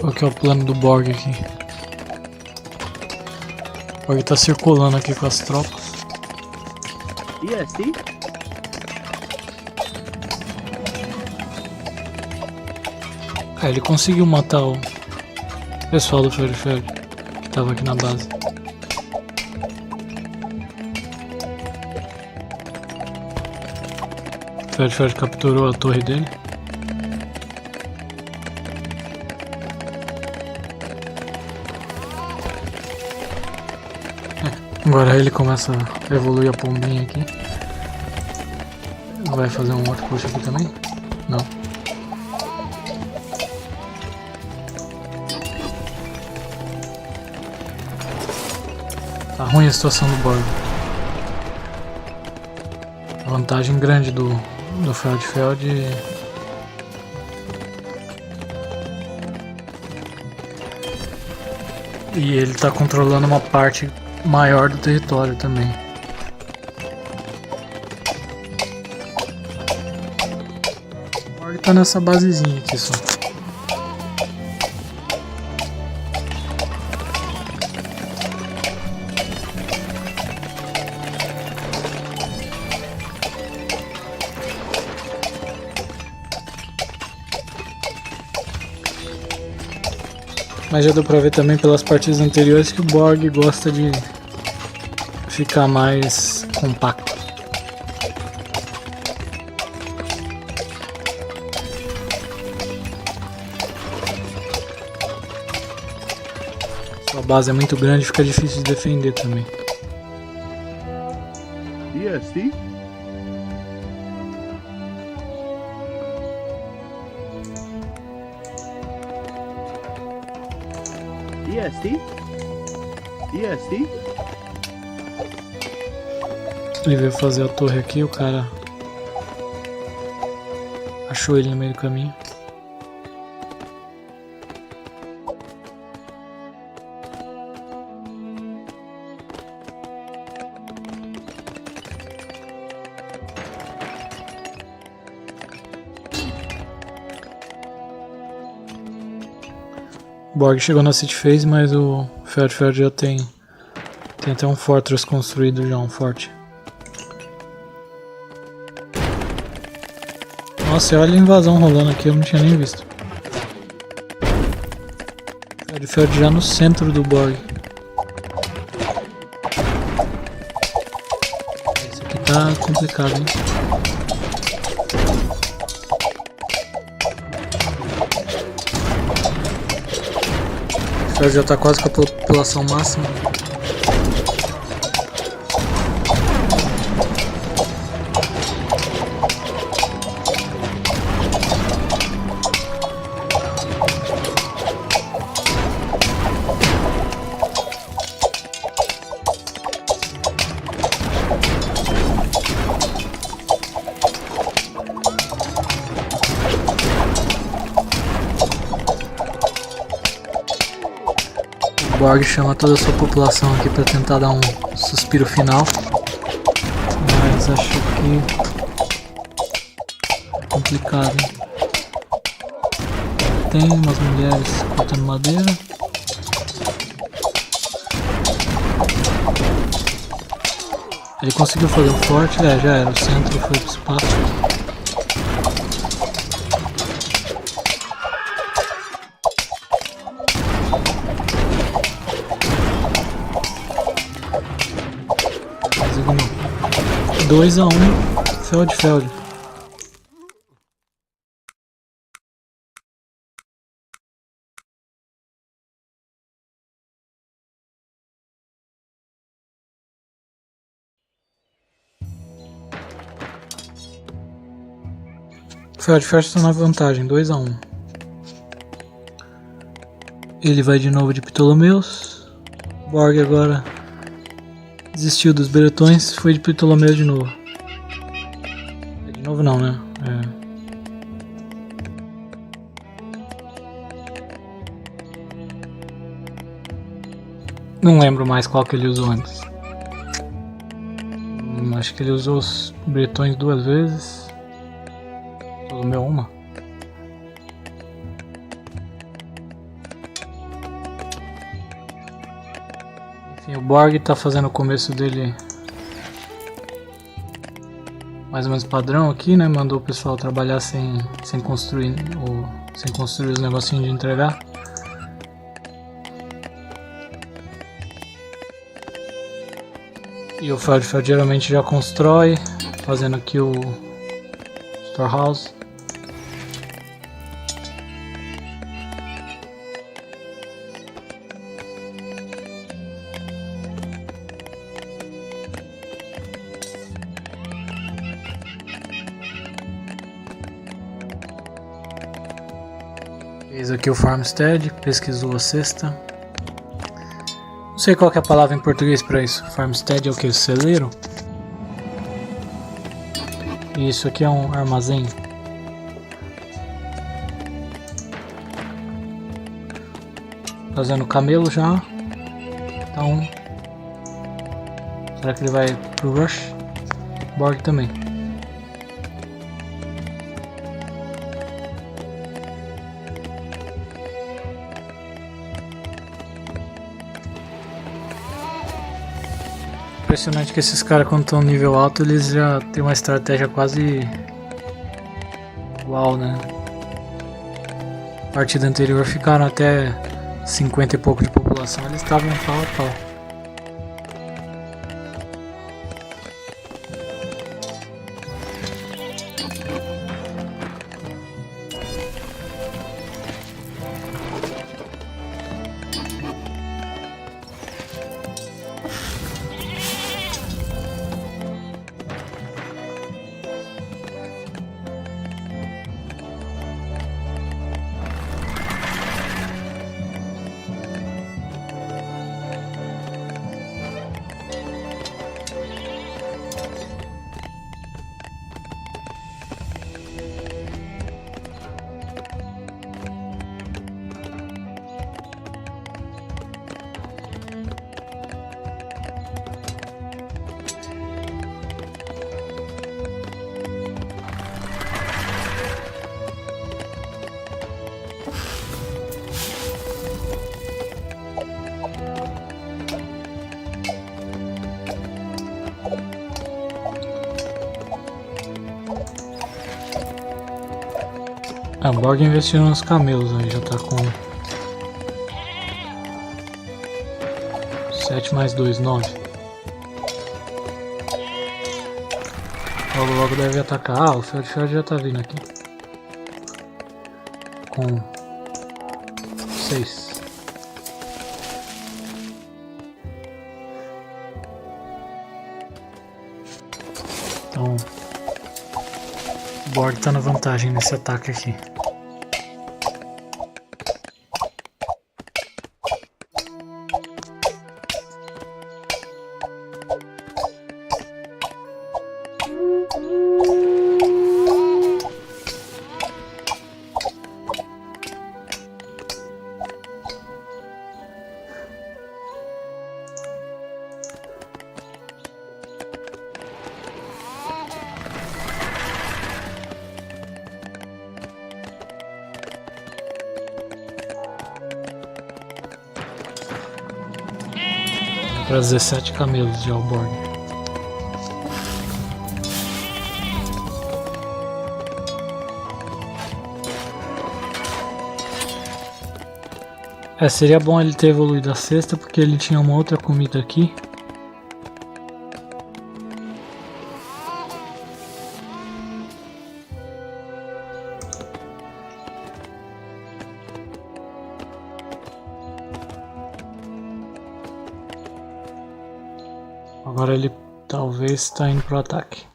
Qual que é o plano do Borg aqui? O Borg tá circulando aqui com as tropas. EST? Ah, ele conseguiu matar o pessoal do FeldFeld que tava aqui na base. O FeldFeld capturou a torre dele. Agora ele começa a evoluir a pombinha aqui. Vai fazer um outro push aqui também? Não. Tá ruim a situação do Borg. A vantagem grande do FeldFeld e ele tá controlando uma parte maior do território também. O Borg tá nessa basezinha aqui só. Mas já deu pra ver também pelas partidas anteriores que o Borg gosta de ficar mais compacto. Se a base é muito grande, fica difícil de defender também. EST? EST? EST? Ele veio fazer a torre aqui, o cara achou ele no meio do caminho. O Borg chegou na City Phase, mas o FeldFeld já tem até um Fortress construído já, um forte. Nossa, olha a invasão rolando aqui, eu não tinha nem visto. FeldFeld já no centro do Borg. Esse aqui tá complicado, hein? O Feld já tá quase com a população máxima. O Borg chama toda a sua população aqui para tentar dar um suspiro final, mas acho que é complicado, hein? Tem umas mulheres cortando madeira. Ele conseguiu fazer um forte, já era, o centro foi pro espaço. Conseguimos 2-1, FeldFeld. O FeldFeld está na vantagem, 2-1. Ele vai de novo de Ptolomeus. Borg agora desistiu dos bretões, foi de Ptolomeus de novo. De novo não, né? Não lembro mais qual que ele usou antes. Acho que ele usou os bretões 2 vezes. Ptolomeu uma. Enfim, o Borg está fazendo o começo dele mais ou menos padrão aqui, né? Mandou o pessoal trabalhar sem construir os negocinhos de entregar. E o FeldFeld geralmente já constrói, fazendo aqui o storehouse. Fez aqui o farmstead, pesquisou a cesta. Não sei qual que é a palavra em português para isso. Farmstead é o que? Celeiro? E isso aqui é um armazém. Fazendo camelo já. Então, será que ele vai pro rush? Borg também. Impressionante que esses caras, quando estão no nível alto, eles já têm uma estratégia quase igual, né? Partida anterior ficaram até 50 e pouco de população, eles estavam pau a pau. A Borg investiu nos camelos aí, já tá com 7 mais 2, 9. Logo deve atacar. Ah, o FeldFeld já tá vindo aqui. Com 6. Então, o Borg tá na vantagem nesse ataque aqui. Para 17 camelos de Borg. Seria bom ele ter evoluído a cesta, porque ele tinha uma outra comida aqui. Agora ele talvez está indo para o ataque.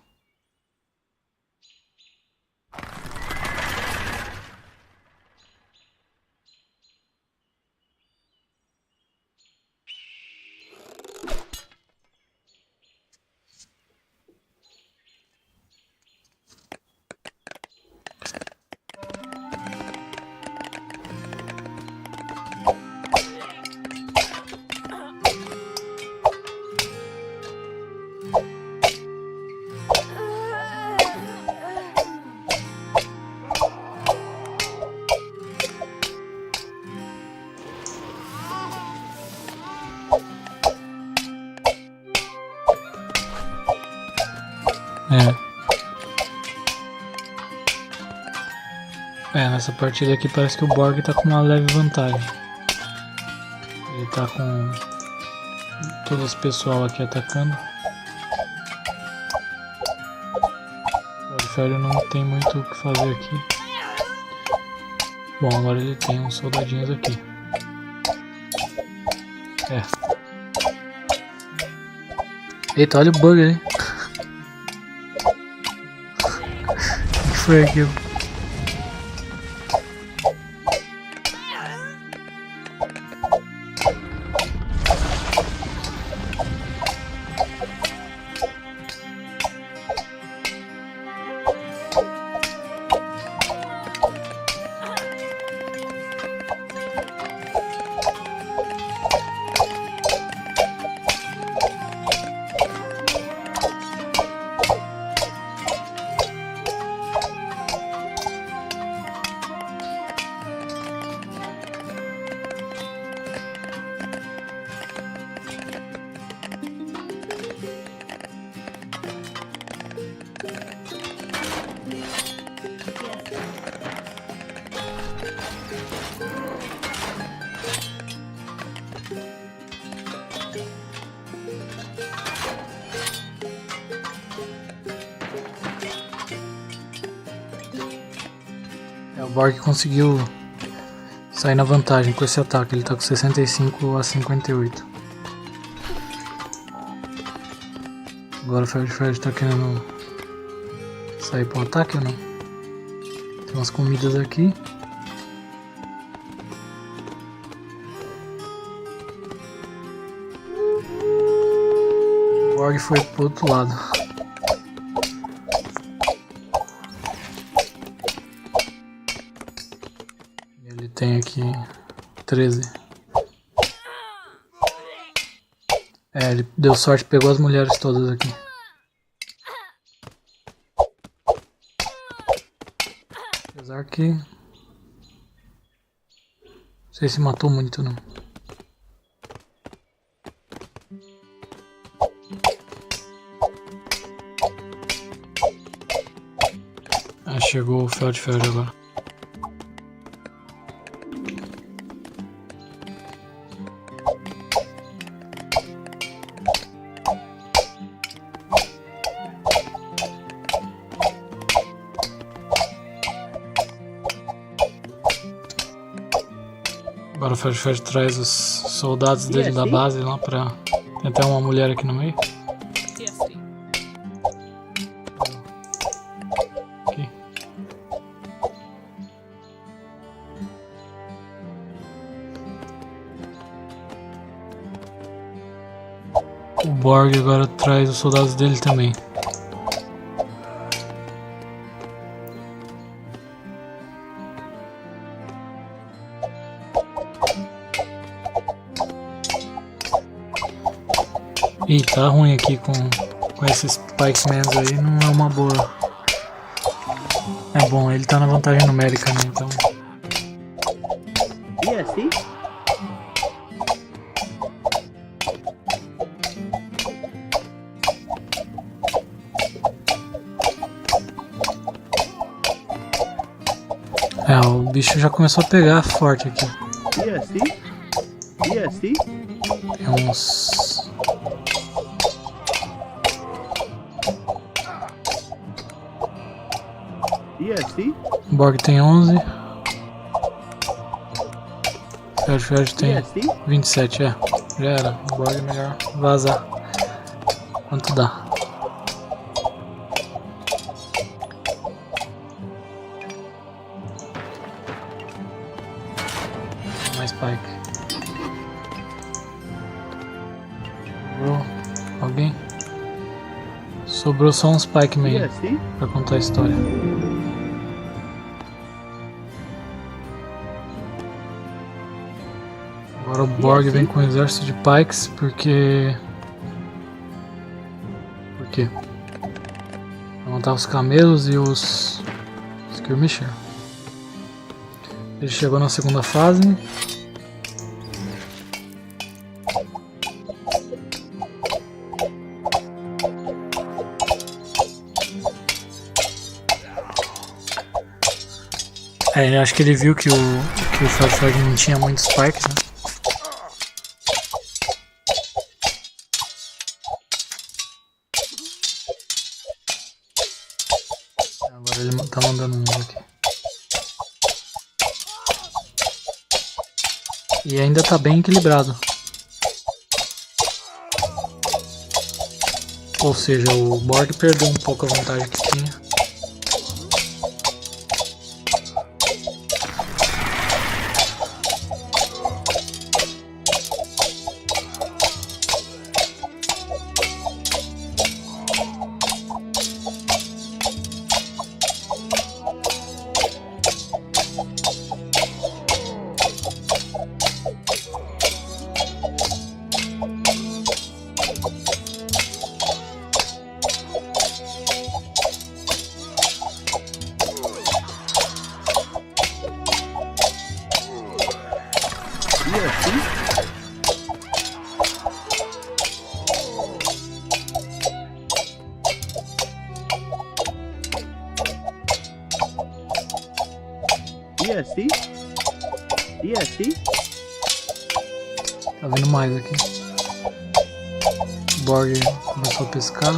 Nessa partida aqui parece que o Borg tá com uma leve vantagem. Ele tá com todo esse pessoal aqui atacando. O FeldFeld não tem muito o que fazer aqui. Bom, agora ele tem uns soldadinhos aqui. Eita, olha o bug aí. O que foi aquilo? O Borg conseguiu sair na vantagem com esse ataque, ele tá com 65 a 58. Agora o FeldFeld tá querendo sair para o ataque ou não? Tem umas comidas aqui. O Borg foi pro outro lado. Ele tem aqui 13. Ele deu sorte, pegou as mulheres todas aqui. Apesar que não sei se matou muito não. Chegou o FeldFeld agora. Agora o FeldFeld traz os soldados dele da base lá pra tentar uma mulher aqui no meio. Aqui. O Borg agora traz os soldados dele também. Ih, tá ruim aqui com esses Pikemans aí, não é uma boa. É bom, ele tá na vantagem numérica, né, então. E assim? O bicho já começou a pegar forte aqui. E assim? E assim? Tem uns... E assim? O Borg tem 11. O FeldFeld tem 27, já era. O Borg é melhor vazar quanto dá. Mais Pike. Sobrou alguém? Sobrou só uns Pikeman pra contar a história. Agora o Borg vem com um exército de Pikes porque... Por quê? Pra matar os camelos e os skirmisher. Ele chegou na segunda fase. Acho que ele viu que o FeldFeld não tinha muitos parques, né? Agora ele tá mandando um aqui. E ainda tá bem equilibrado. Ou seja, o borg perdeu um pouco a vantagem que tinha. ESC? Tá vendo mais aqui. O borg começou a pescar.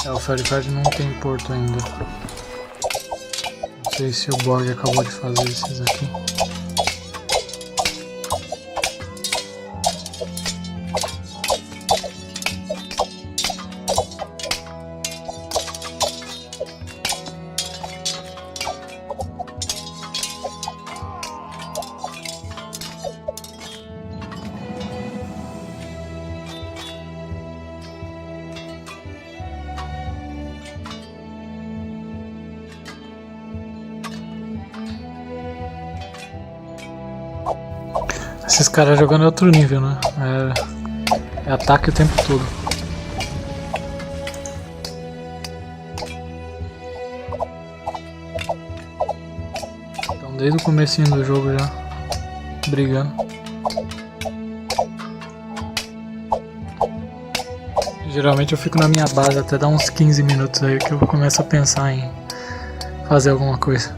O FeldFeld não tem porto ainda. Não sei se o borg acabou de fazer esses aqui. Esses caras jogando é outro nível, né? É ataque o tempo todo. Então desde o comecinho do jogo já brigando. Geralmente eu fico na minha base até dar uns 15 minutos aí que eu começo a pensar em fazer alguma coisa.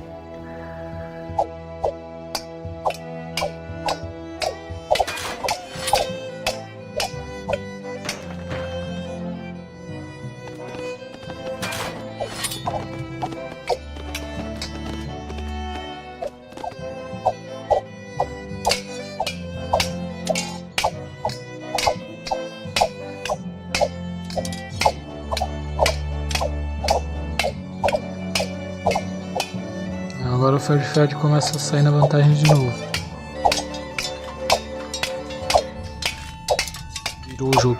Agora o FeldFeld começa a sair na vantagem de novo. Virou o jogo.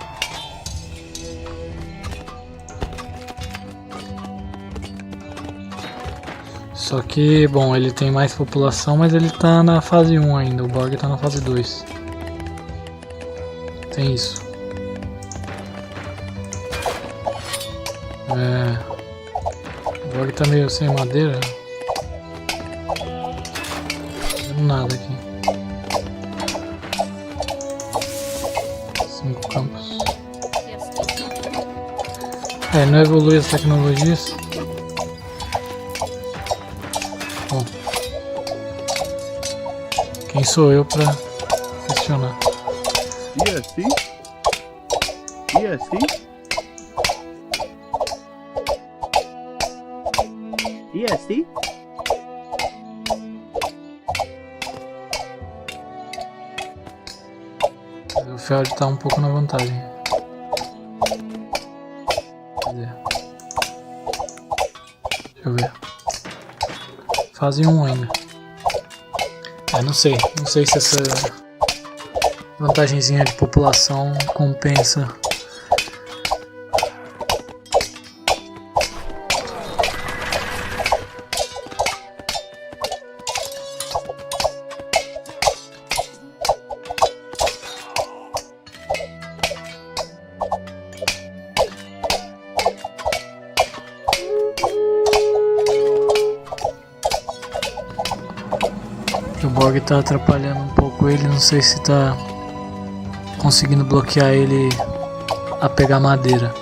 Só que, bom, ele tem mais população, mas ele tá na fase 1 ainda. O borg tá na fase 2. Tem isso. O borg tá meio sem madeira. Nada aqui. 5 campos. Não evolui as tecnologias. Bom, quem sou eu pra questionar? ESC? ESC? ESC? O Feld tá um pouco na vantagem. Cadê? Deixa eu ver. Fase 1 ainda. Não sei se essa vantagenzinha de população compensa. O borg tá atrapalhando um pouco ele, não sei se tá conseguindo bloquear ele a pegar madeira.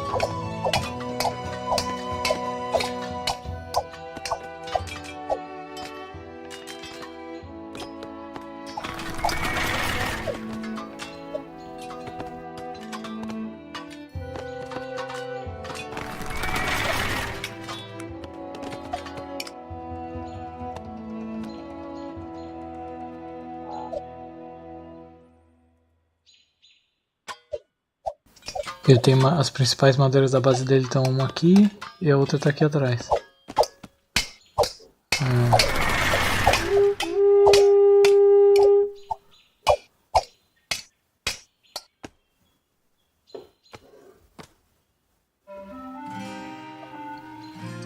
Ele tem as principais madeiras da base dele, estão uma aqui e a outra está aqui atrás.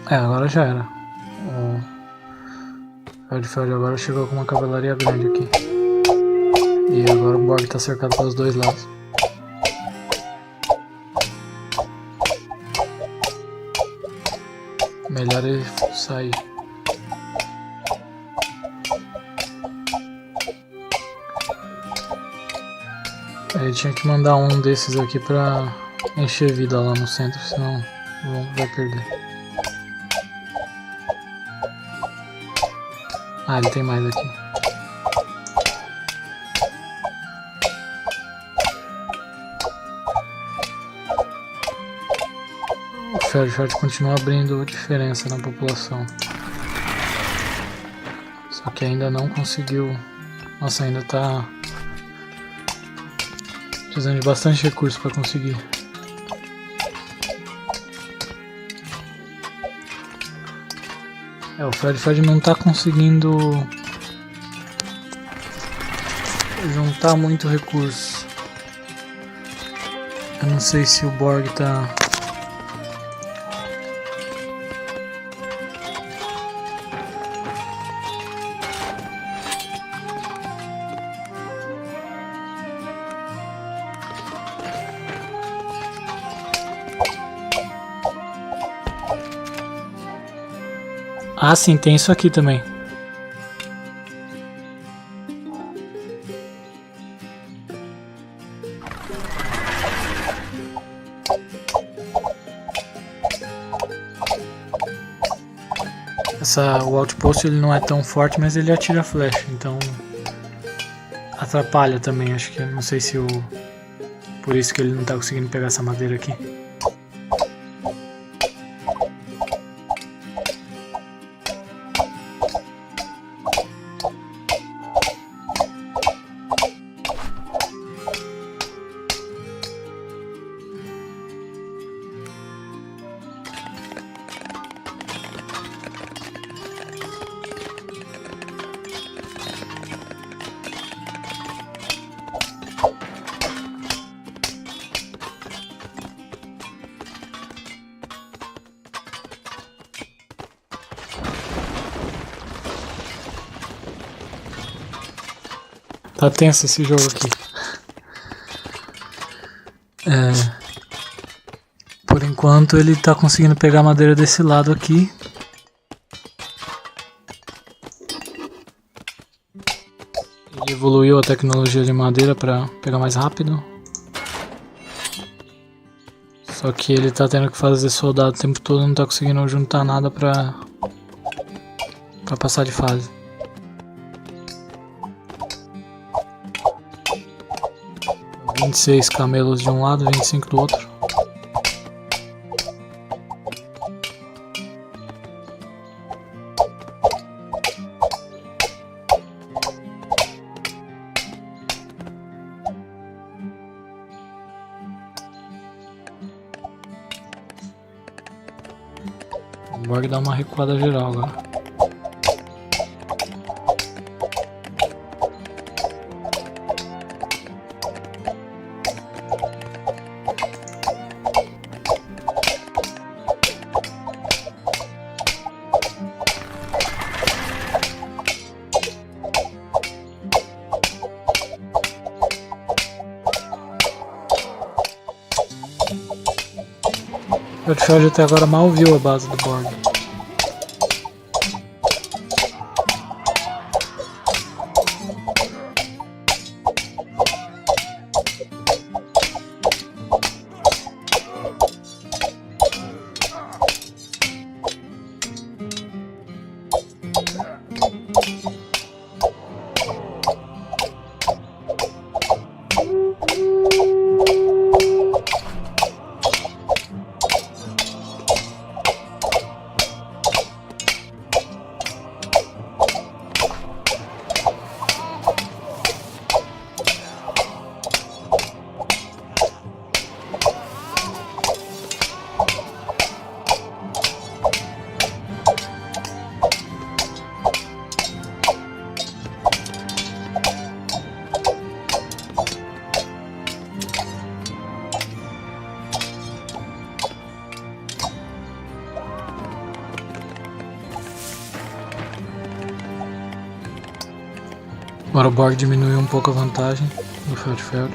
Agora já era. O FeldFeld agora chegou com uma cavalaria grande aqui. E agora o borg está cercado pelos dois lados. Melhor ele sair. Ele tinha que mandar um desses aqui pra encher vida lá no centro, senão vai perder. Ah, ele tem mais aqui. O FeldFeld continua abrindo diferença na população. Só que ainda não conseguiu. Nossa, ainda tá precisando de bastante recurso para conseguir. O FeldFeld não tá conseguindo juntar muito recurso. Eu não sei se o borg tá... Ah, sim, tem isso aqui também. O outpost ele não é tão forte, mas ele atira flecha, então atrapalha também. Acho que não sei se por isso que ele não tá conseguindo pegar essa madeira aqui. Tá tenso esse jogo aqui. Por enquanto ele tá conseguindo pegar a madeira desse lado aqui. Ele evoluiu a tecnologia de madeira para pegar mais rápido. Só que ele tá tendo que fazer soldado o tempo todo, não tá conseguindo juntar nada pra passar de fase. Tem 26 camelos de um lado, 25 do outro. O borg dá uma recuada geral agora. O FeldFeld até agora mal viu a base do borg. Agora o borg diminuiu um pouco a vantagem do FeldFeld.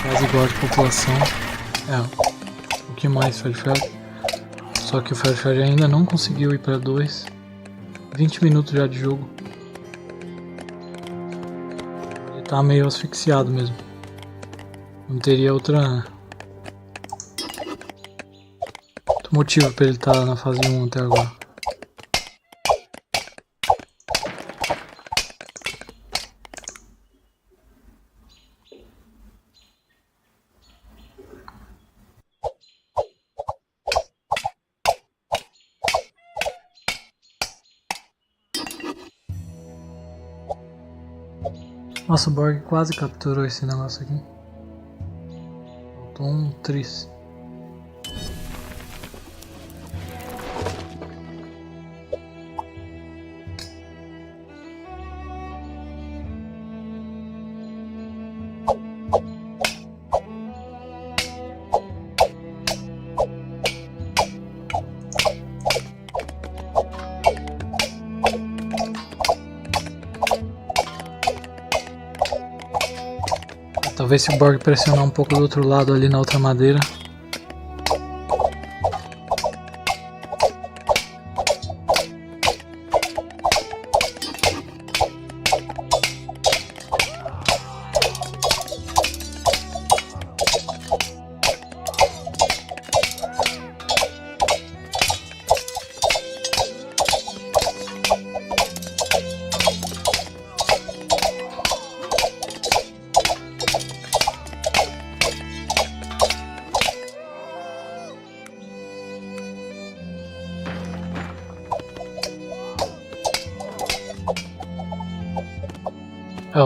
Quase igual de população. Um pouquinho mais FeldFeld. Só que o FeldFeld ainda não conseguiu ir para 2. 20 minutos já de jogo. Ele tá meio asfixiado mesmo. Não teria outro motivo para ele estar na fase 1 até agora. Nossa, o borg quase capturou esse negócio aqui. Faltou um tris. Talvez se o borg pressionar um pouco do outro lado ali na outra madeira.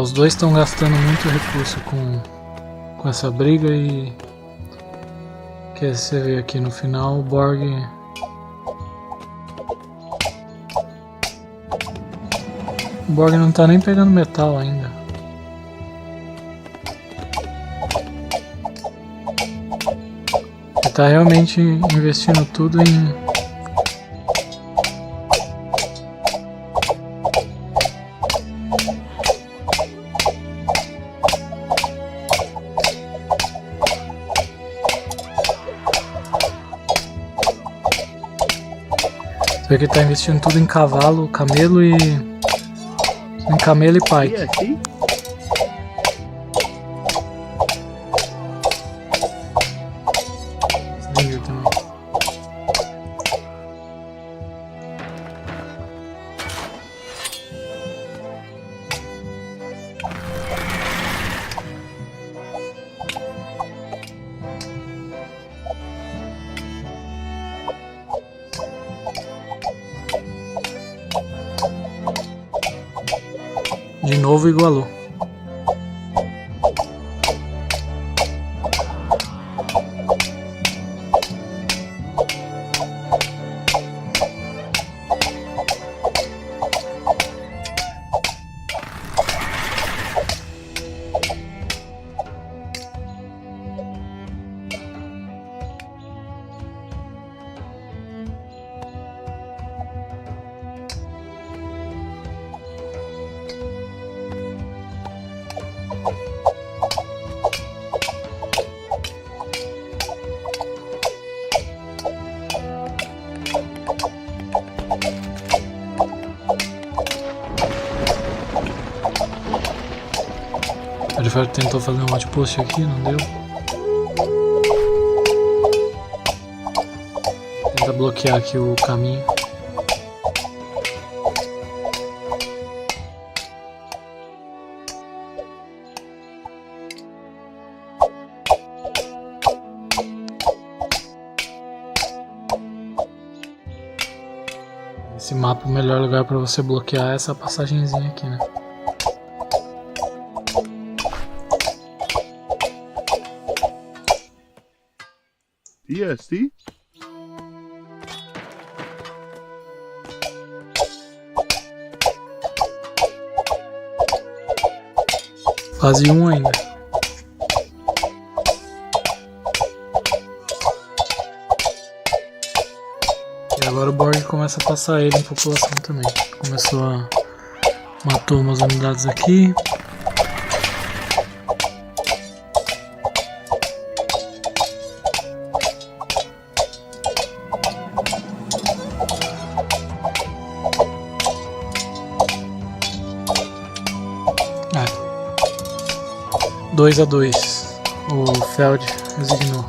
Os dois estão gastando muito recurso com essa briga e que você vê aqui no final o borg não tá nem pegando metal ainda. Ele tá realmente investindo tudo em Você vê que ele tá investindo tudo em cavalo, camelo e... em camelo e pike. De novo igualou. Ele tentou fazer um outpost aqui, não deu. Tenta bloquear aqui o caminho. Esse mapa, o melhor lugar para você bloquear é essa passagenzinha aqui, né? EST? Fase 1 ainda. E agora o borg começa a passar ele em população também. Começou a Matou umas unidades aqui. É. 2-2. O Feld resignou.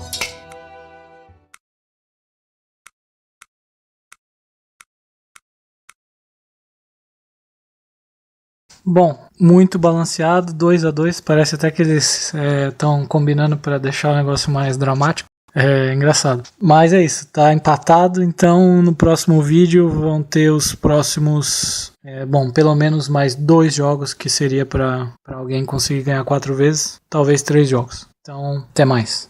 Bom, muito balanceado, 2-2. Parece até que eles estão combinando para deixar o negócio mais dramático. É engraçado. Mas é isso, tá empatado. Então no próximo vídeo vão ter os próximos. Pelo menos mais 2 jogos, que seria para alguém conseguir ganhar 4 vezes. Talvez 3 jogos. Então, até mais.